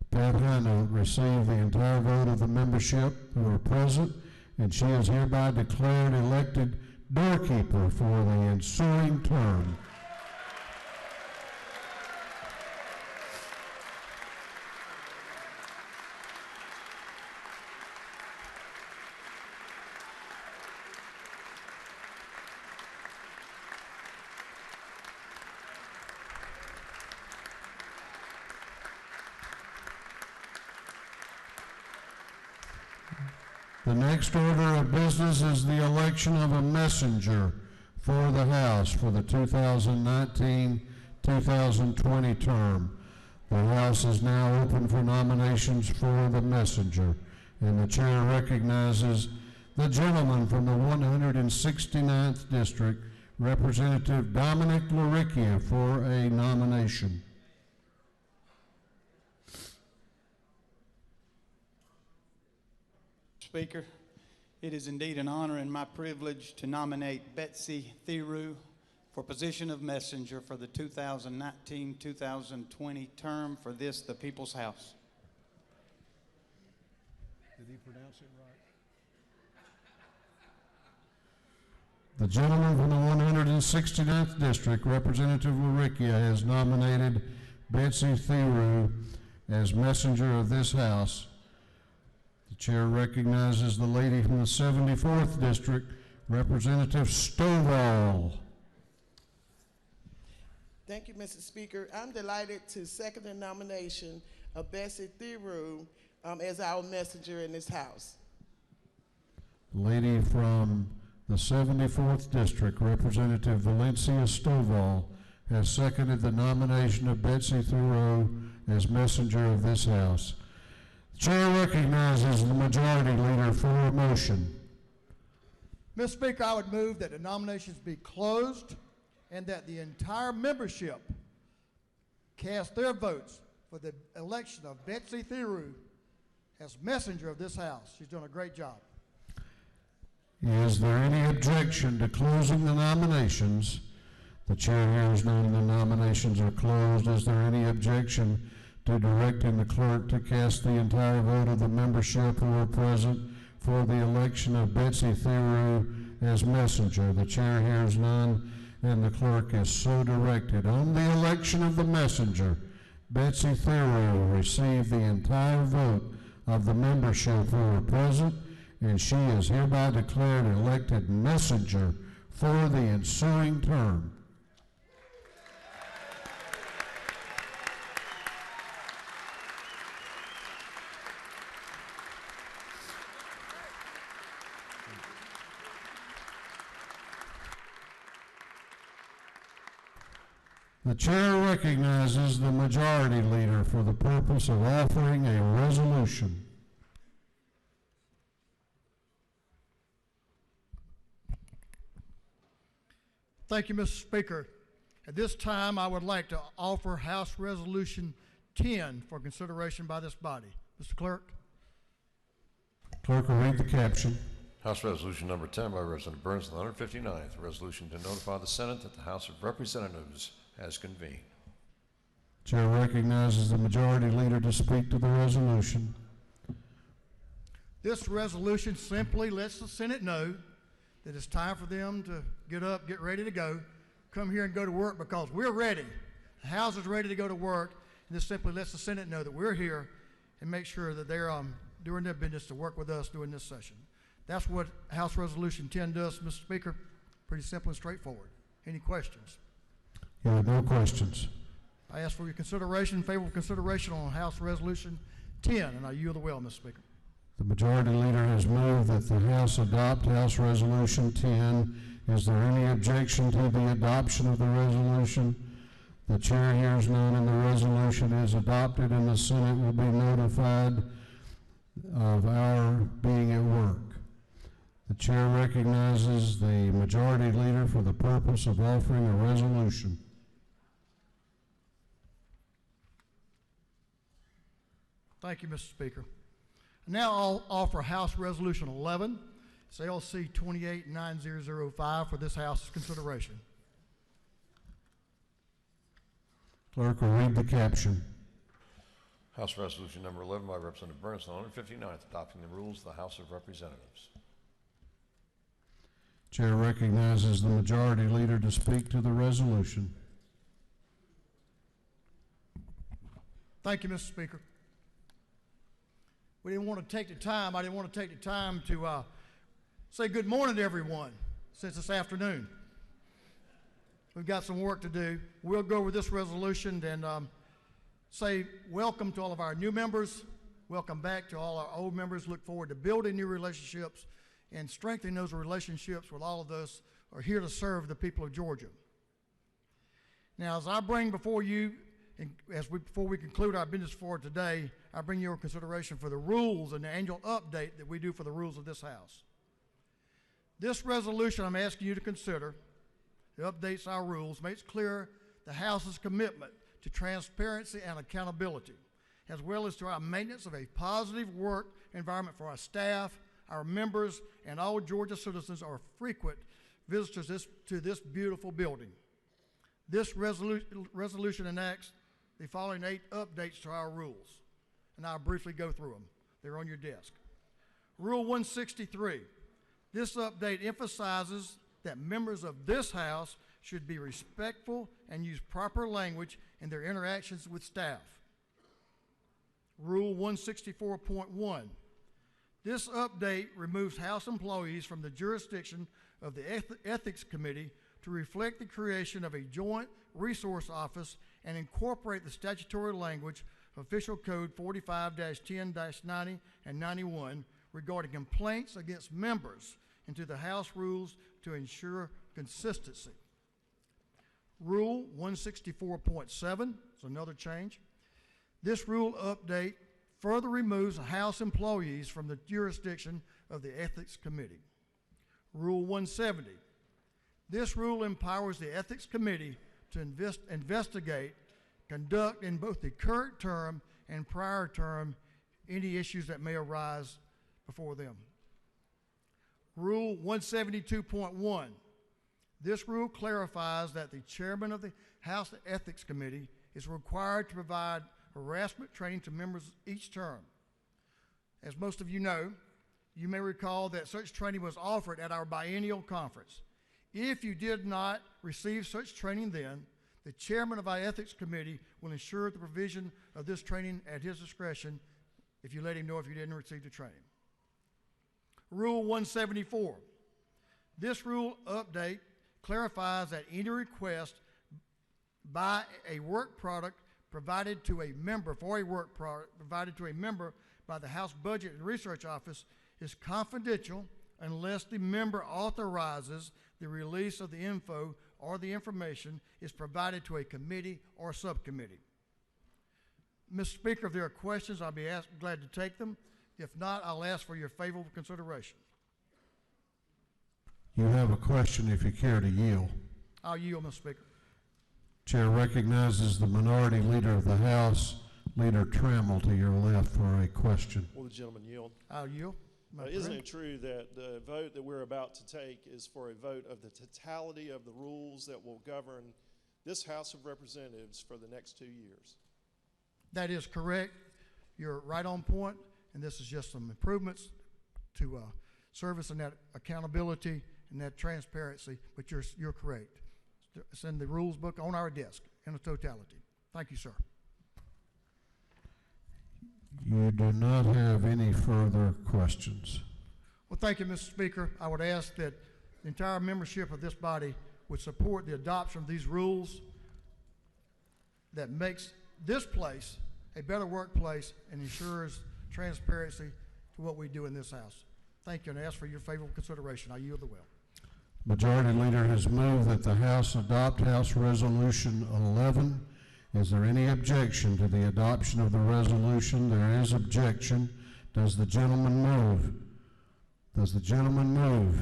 Pat Highnote received the entire vote of the membership who were present, and she is hereby declared elected doorkeeper for the ensuing term. The next order of business is the election of a messenger for the House for the 2019-2020 term. The House is now open for nominations for the messenger, and the chair recognizes the gentleman from the 169th District, Representative Dominic Laricchia, for a nomination.
Speaker, it is indeed an honor and my privilege to nominate Betsy Thiru for position of messenger for the 2019-2020 term for this, the People's House.
Did he pronounce it right? The gentleman from the 169th District, Representative Laricchia, has nominated Betsy Thiru as messenger of this House. The chair recognizes the lady from the 74th District, Representative Stovall.
Thank you, Mr. Speaker. I'm delighted to second the nomination of Betsy Thiru as our messenger in this House.
The lady from the 74th District, Representative Valencia Stovall, has seconded the nomination of Betsy Thiru as messenger of this House. The chair recognizes the majority leader for a motion.
Mr. Speaker, I would move that the nominations be closed and that the entire membership cast their votes for the election of Betsy Thiru as messenger of this House. She's doing a great job.
Is there any objection to closing the nominations? The chair hears none. The nominations are closed. Is there any objection to directing the clerk to cast the entire vote of the membership who are present for the election of Betsy Theroux as messenger? The chair hears none, and the clerk is so directed. On the election of the messenger, Betsy Theroux received the entire vote of the membership who are present, and she is hereby declared elected messenger for the ensuing term. The chair recognizes the majority leader for the purpose of offering a resolution.
Thank you, Mr. Speaker. At this time, I would like to offer House Resolution 10 for consideration by this body. Mr. Clerk.
Clerk will read the caption.
House Resolution number 10 by Representative Burns, the 159th, a resolution to notify the Senate that the House of Representatives has convened.
Chair recognizes the majority leader to speak to the resolution.
This resolution simply lets the Senate know that it's time for them to get up, get ready to go, come here and go to work because we're ready. The House is ready to go to work, and this simply lets the Senate know that we're here and make sure that they're doing their business to work with us during this session. That's what House Resolution 10 does, Mr. Speaker. Pretty simple and straightforward. Any questions?
You have no questions.
I ask for your consideration, favorable consideration on House Resolution 10, and I yield the will, Mr. Speaker.
The majority leader has moved that the House adopt House Resolution 10. Is there any objection to the adoption of the resolution? The chair hears none, and the resolution is adopted, and the Senate will be notified of our being at work. The chair recognizes the majority leader for the purpose of offering a resolution.
Thank you, Mr. Speaker. Now I'll offer House Resolution 11. It's LC 289005 for this House's consideration.
Clerk will read the caption.
House Resolution number 11 by Representative Burns, the 159th, adopting the rules of the House of Representatives.
Chair recognizes the majority leader to speak to the resolution.
Thank you, Mr. Speaker. I didn't want to take the time to say good morning to everyone since this afternoon. We've got some work to do. We'll go over this resolution and say welcome to all of our new members. Welcome back to all our old members. Look forward to building new relationships and strengthening those relationships with all of us who are here to serve the people of Georgia. Now, as I bring before you, before we conclude our business for today, I bring your consideration for the rules and the annual update that we do for the rules of this House. This resolution I'm asking you to consider, it updates our rules, makes clear the House's commitment to transparency and accountability, as well as to our maintenance of a positive work environment for our staff, our members, and all Georgia citizens are frequent visitors to this beautiful building. This resolution enacts the following 8 updates to our rules, and I'll briefly go through them. They're on your desk. Rule 163. This update emphasizes that members of this House should be respectful and use proper language in their interactions with staff. Rule 164.1. This update removes House employees from the jurisdiction of the Ethics Committee to reflect the creation of a joint resource office and incorporate the statutory language of Official Code 45-10-90 and 91 regarding complaints against members into the House rules to ensure consistency. Rule 164.7 is another change. This rule update further removes House employees from the jurisdiction of the Ethics Committee. Rule 170. This rule empowers the Ethics Committee to investigate, conduct in both the current term and prior term any issues that may arise before them. Rule 172.1. This rule clarifies that the chairman of the House Ethics Committee is required to provide harassment training to members each term. As most of you know, you may recall that such training was offered at our biennial conference. If you did not receive such training then, the chairman of our Ethics Committee will ensure the provision of this training at his discretion if you let him know if you didn't receive the training. Rule 174. This rule update clarifies that any request by a work product provided to a member by the House Budget and Research Office is confidential unless the member authorizes the release of the info or the information is provided to a committee or subcommittee. Mr. Speaker, if there are questions, I'll be glad to take them. If not, I'll ask for your favorable consideration.
You have a question if you care to yield.
I'll yield, Mr. Speaker.
Chair recognizes the Minority Leader of the House, Leader Trammell, to your left for a question.
Will the gentleman yield?
I'll yield.
Isn't it true that the vote that we're about to take is for a vote of the totality of the rules that will govern this House of Representatives for the next 2 years?
That is correct. You're right on point, and this is just some improvements to service and that accountability and that transparency, but you're correct. It's in the rules book on our desk in the totality. Thank you, sir.
You do not have any further questions.
Well, thank you, Mr. Speaker. I would ask that the entire membership of this body would support the adoption of these rules that makes this place a better workplace and ensures transparency to what we do in this House. Thank you, and I ask for your favorable consideration. I yield the will.
Majority Leader has moved that the House adopt House Resolution 11. Is there any objection to the adoption of the resolution? There is objection. Does the gentleman move? Does the gentleman move?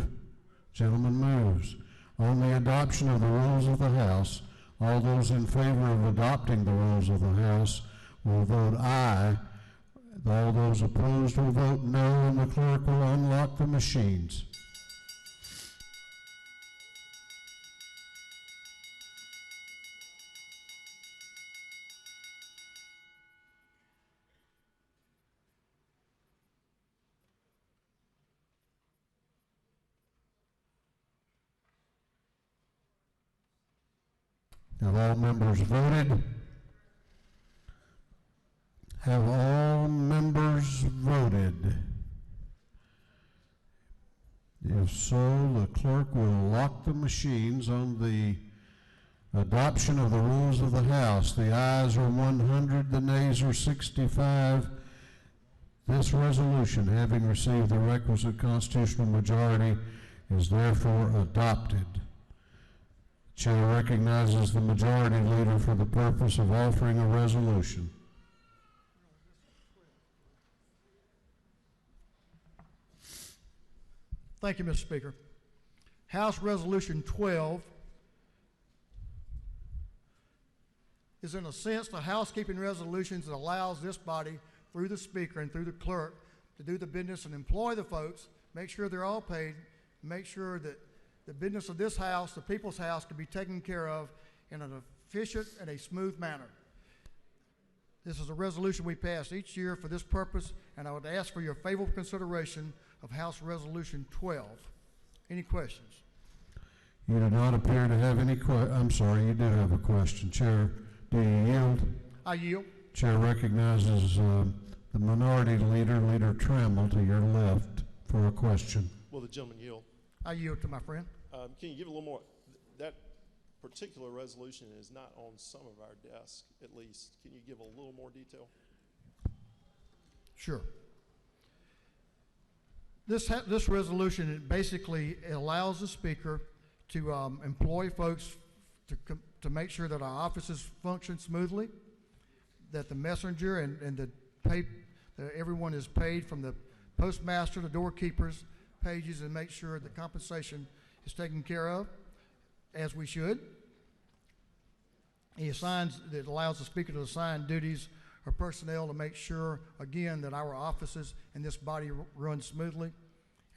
Gentleman moves. On the adoption of the rules of the House, all those in favor of adopting the rules of the House will vote aye. All those opposed will vote no, and the clerk will unlock the machines. Have all members voted? Have all members voted? If so, the clerk will lock the machines on the adoption of the rules of the House. The ayes are 100, the nays are 65. This resolution, having received the requisite constitutional majority, is therefore adopted. Chair recognizes the Majority Leader for the purpose of offering a resolution.
Thank you, Mr. Speaker. House Resolution 12 is, in a sense, the housekeeping resolutions that allows this body, through the Speaker and through the clerk, to do the business and employ the folks, make sure they're all paid, make sure that the business of this House, the people's house, can be taken care of in an efficient and a smooth manner. This is a resolution we pass each year for this purpose, and I would ask for your favorable consideration of House Resolution 12. Any questions?
You do not appear to have any I'm sorry, you did have a question. Chair, do you yield?
I yield.
Chair recognizes the Minority Leader, Leader Trammell, to your left for a question.
Will the gentleman yield?
I yield to my friend.
Can you give a little more? That particular resolution is not on some of our desks, at least. Can you give a little more detail?
Sure. This resolution basically allows the Speaker to employ folks to make sure that our offices function smoothly, that the messenger and that everyone is paid, from the postmaster to doorkeepers, pages, and make sure the compensation is taken care of as we should. It allows the Speaker to assign duties or personnel to make sure, again, that our offices and this body run smoothly.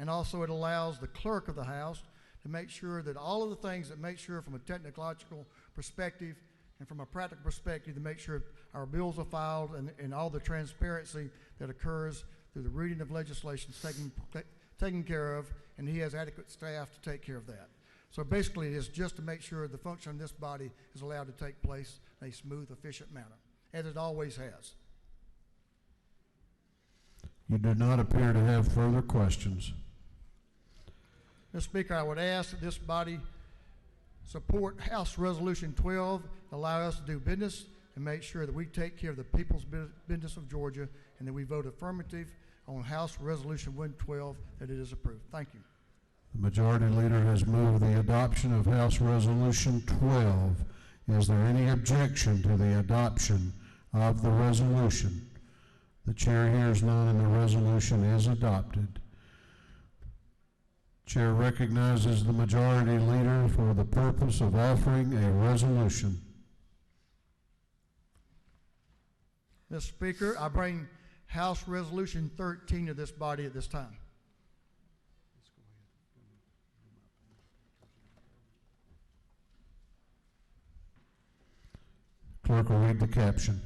And also it allows the clerk of the House to make sure that all of the things that make sure from a technological perspective and from a practical perspective to make sure our bills are filed and all the transparency that occurs through the reading of legislation is taken care of, and he has adequate staff to take care of that. So basically it is just to make sure the function of this body is allowed to take place in a smooth, efficient manner, as it always has.
You do not appear to have further questions.
Mr. Speaker, I would ask that this body support House Resolution 12, allow us to do business and make sure that we take care of the people's business of Georgia, and that we vote affirmative on House Resolution 112, that it is approved. Thank you.
The Majority Leader has moved the adoption of House Resolution 12. Is there any objection to the adoption of the resolution? The chair hears none, and the resolution is adopted. Chair recognizes the Majority Leader for the purpose of offering a resolution.
Mr. Speaker, I bring House Resolution 13 to this body at this time.
Clerk will read the caption.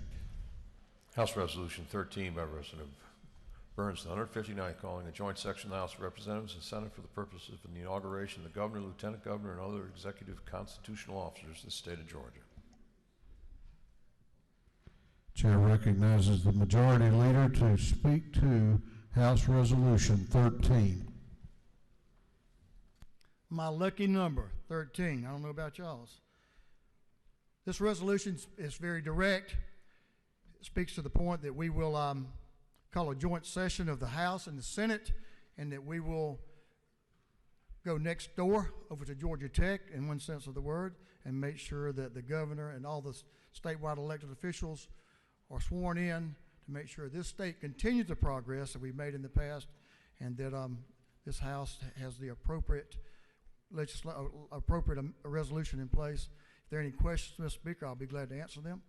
House Resolution 13 by Representative Burns, the 159th, calling a joint session of the House of Representatives and Senate for the purposes of the inauguration of the Governor, Lieutenant Governor, and other executive constitutional officers of the state of Georgia.
Chair recognizes the Majority Leader to speak to House Resolution 13.
My lucky number, 13. I don't know about y'all's. This resolution is very direct. It speaks to the point that we will call a joint session of the House and the Senate, and that we will go next door over to Georgia Tech, in one sense of the word, and make sure that the governor and all the statewide elected officials are sworn in to make sure this state continues the progress that we've made in the past, and that this House has the appropriate resolution in place. If there are any questions, Mr. Speaker, I'll be glad to answer them.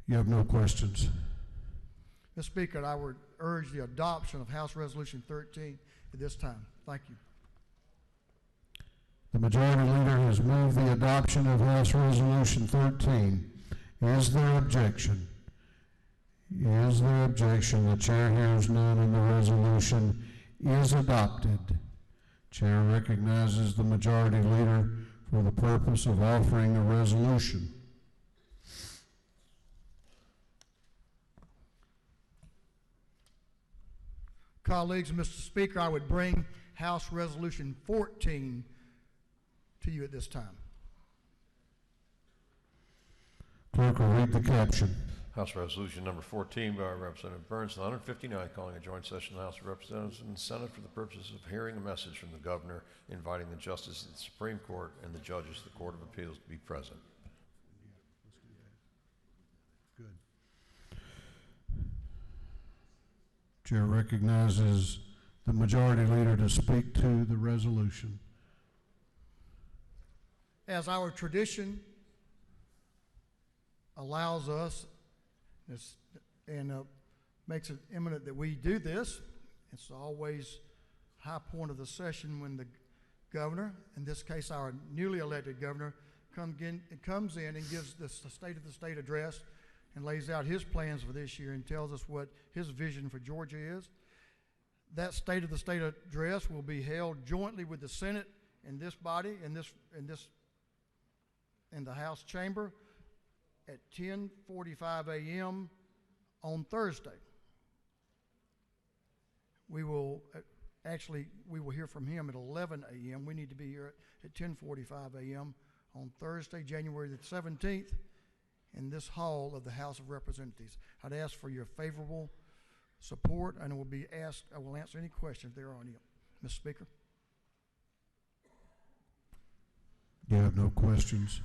You have no questions.
Mr. Speaker, I would urge the adoption of House Resolution 13 at this time. Thank you.
The Majority Leader has moved the adoption of House Resolution 13. Is there objection? Is there objection? The chair hears none, and the resolution is adopted. Chair recognizes the Majority Leader for the purpose of offering a resolution.
Colleagues, Mr. Speaker, I would bring House Resolution 14 to you at this time.
Clerk will read the caption.
House Resolution number 14 by Representative Burns, the 159th, calling a joint session of the House of Representatives and the Senate for the purposes of hearing a message from the governor, inviting the justices of the Supreme Court and the judges of the Court of Appeals to be present.
Chair recognizes the Majority Leader to speak to the resolution.
As our tradition allows us, and makes it imminent that we do this, it's always a high point of the session when the governor, in this case our newly elected governor, comes in and gives the State of the State address and lays out his plans for this year and tells us what his vision for Georgia is. That State of the State address will be held jointly with the Senate in this body, in the House chamber at 10:45 a.m. on Thursday. We will hear from him at 11 a.m. We need to be here at 10:45 a.m. on Thursday, January the 17th, in this hall of the House of Representatives. I'd ask for your favorable support, and I will answer any questions there are any. Mr. Speaker.
You have no questions.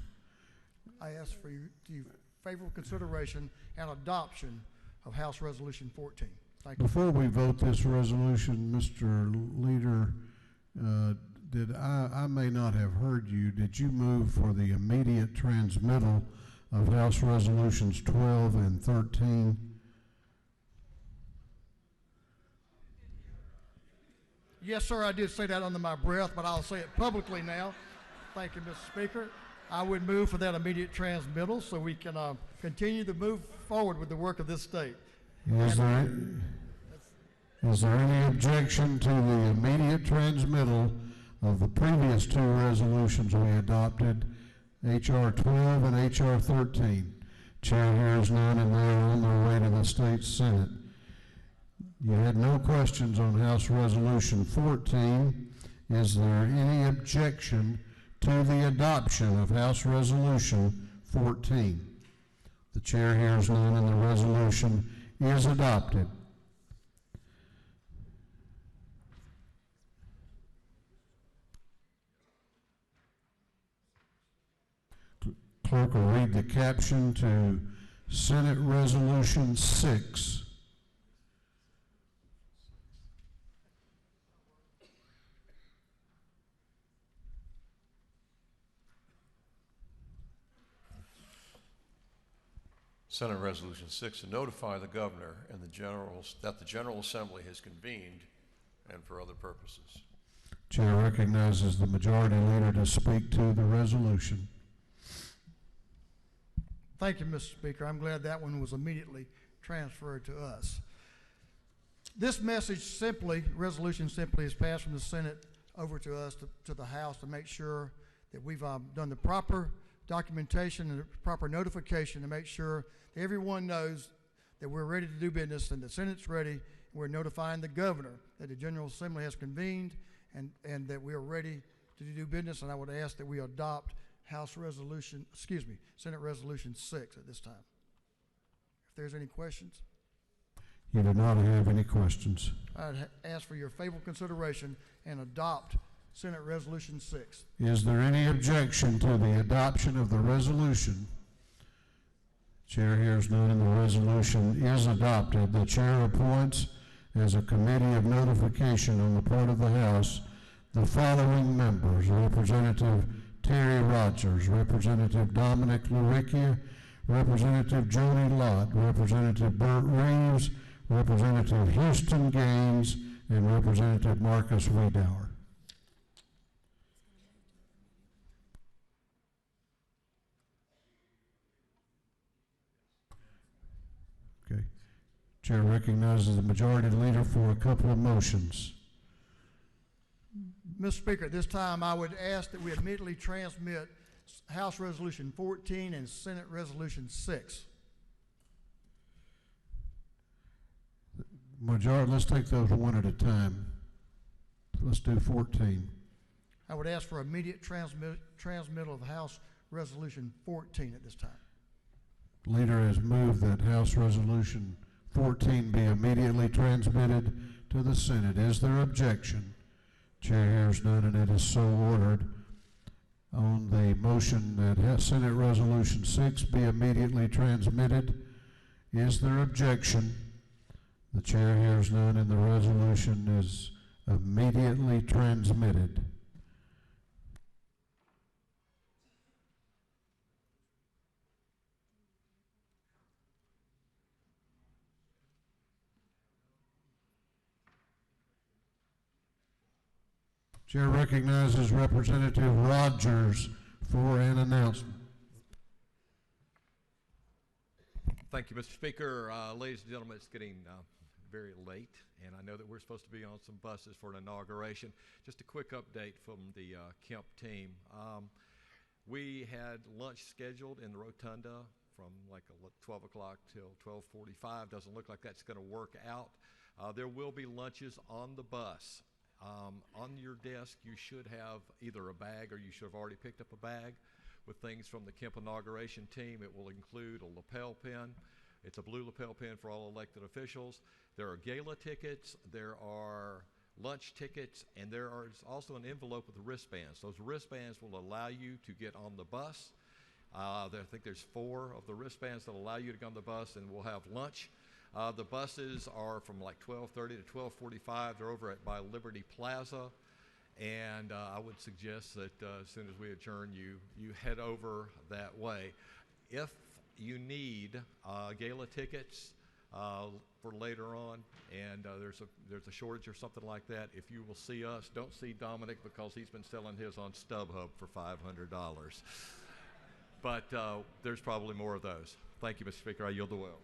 I ask for your favorable consideration and adoption of House Resolution 14. Thank you.
Before we vote this resolution, Mr. Leader, I may not have heard you. Did you move for the immediate transmittal of House Resolutions 12 and 13?
Yes, sir, I did say that under my breath, but I'll say it publicly now. Thank you, Mr. Speaker. I would move for that immediate transmittal so we can continue to move forward with the work of this state.
Is there any objection to the immediate transmittal of the previous two resolutions we adopted, H.R. 12 and H.R. 13? Chair hears none, and they are on their way to the state Senate. You had no questions on House Resolution 14. Is there any objection to the adoption of House Resolution 14? The chair hears none, and the resolution is adopted. Clerk will read the caption to Senate Resolution 6.
Senate Resolution 6, to notify the governor and that the General Assembly has convened and for other purposes.
Chair recognizes the majority leader to speak to the resolution.
Thank you, Mr. Speaker. I'm glad that one was immediately transferred to us. This resolution simply is passed from the Senate over to us, to the House, to make sure that we've done the proper documentation and the proper notification to make sure that everyone knows that we're ready to do business and the Senate's ready. We're notifying the governor that the General Assembly has convened and that we are ready to do business, and I would ask that we adopt Senate Resolution 6 at this time. If there's any questions?
You do not have any questions.
I'd ask for your favorable consideration and adopt Senate Resolution 6.
Is there any objection to the adoption of the resolution? Chair hears none, and the resolution is adopted. The chair appoints as a committee of notification on the part of the House the following members: Representative Terry Rogers, Representative Dominic Luricchia, Representative Joni Lott, Representative Burt Reeves, Representative Houston Gaines, and Representative Marcus Wiedauer. Okay. Chair recognizes the majority leader for a couple of motions.
Mr. Speaker, at this time I would ask that we immediately transmit House Resolution 14 and Senate Resolution 6.
Majority, let's take those one at a time. Let's do 14.
I would ask for immediate transmittal of House Resolution 14 at this time.
Leader has moved that House Resolution 14 be immediately transmitted to the Senate. Is there objection? Chair hears none, and it is so ordered. On the motion that Senate Resolution 6 be immediately transmitted, is there objection? The chair hears none, and the resolution is immediately transmitted. Chair recognizes Representative Rogers for an announcement.
Thank you, Mr. Speaker. Ladies and gentlemen, it's getting very late, and I know that we're supposed to be on some buses for an inauguration. Just a quick update from the Kemp team. We had lunch scheduled in the rotunda from like 12 o'clock till 12:45. Doesn't look like that's going to work out. There will be lunches on the bus. On your desk, you should have either a bag or you should have already picked up a bag with things from the Kemp inauguration team. It will include a lapel pin. It's a blue lapel pin for all elected officials. There are gala tickets, there are lunch tickets, and there is also an envelope with wristbands. Those wristbands will allow you to get on the bus. I think there's 4 of the wristbands that allow you to get on the bus, and we'll have lunch. The buses are from like 12:30 to 12:45. They're over by Liberty Plaza, and I would suggest that as soon as we adjourn, you head over that way. If you need gala tickets, for later on, and there's a shortage or something like that. If you will see us, don't see Dominic because he's been selling his on StubHub for $500. But there's probably more of those. Thank you, Mr. Speaker. I yield the will.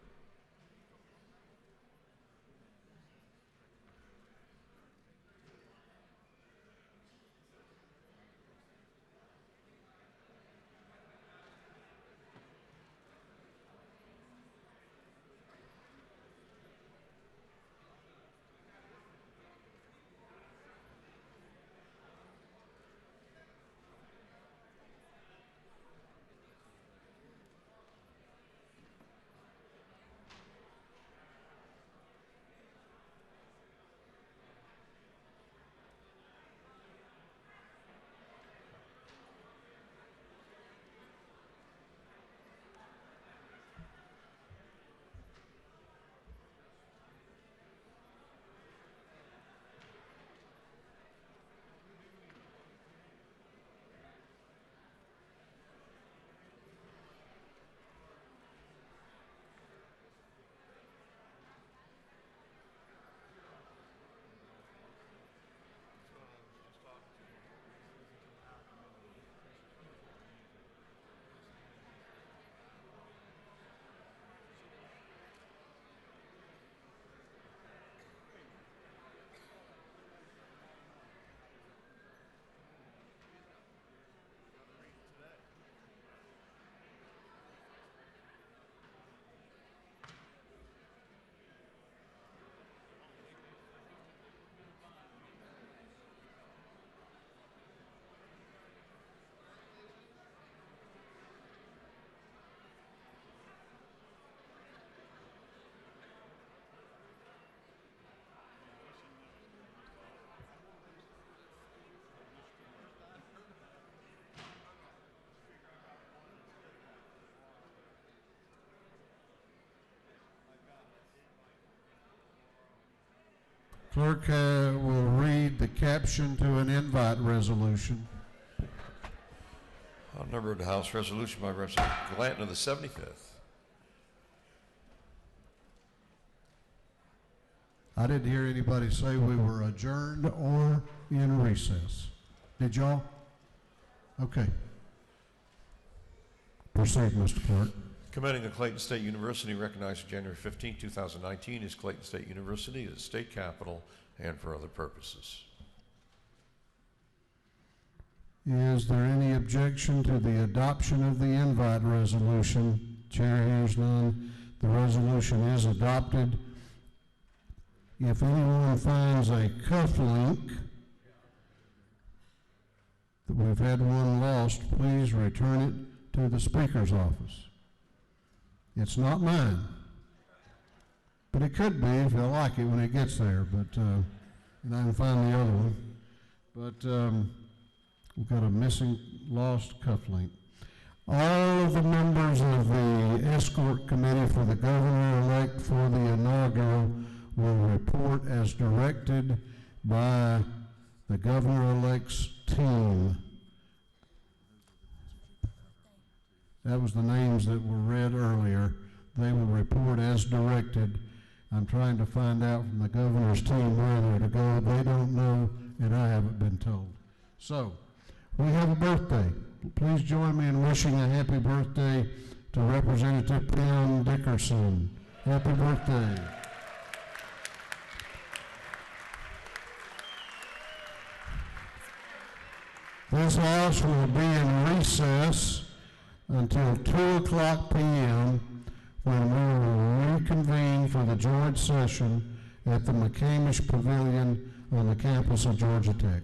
Clerk will read the caption to an invite resolution.
Outnumbered House Resolution by Representative Glanton of the 75th.
I didn't hear anybody say we were adjourned or in recess. Did y'all? Okay. Proceed, Mr. Clerk.
Commending the Clayton State University, recognized January 15, 2019 as Clayton State University as state capital and for other purposes.
Is there any objection to the adoption of the invite resolution? Chair hears none. The resolution is adopted. If anyone finds a cuff link, that we've had one lost, please return it to the Speaker's office. It's not mine, but it could be if you like it when it gets there, but, and I can find the other one. But we've got a missing, lost cufflink. All of the members of the escort committee for the governor-elect for the inaugural will report as directed by the governor-elect's team. That was the names that were read earlier. They will report as directed. I'm trying to find out from the governor's team where they're to go. They don't know, and I haven't been told. So, we have a birthday. Please join me in wishing a happy birthday to Representative Pam Dickerson. Happy birthday. This house will be in recess until 2:00 p.m. when we will reconvene for the George session at the McCamish Pavilion on the campus of Georgia Tech.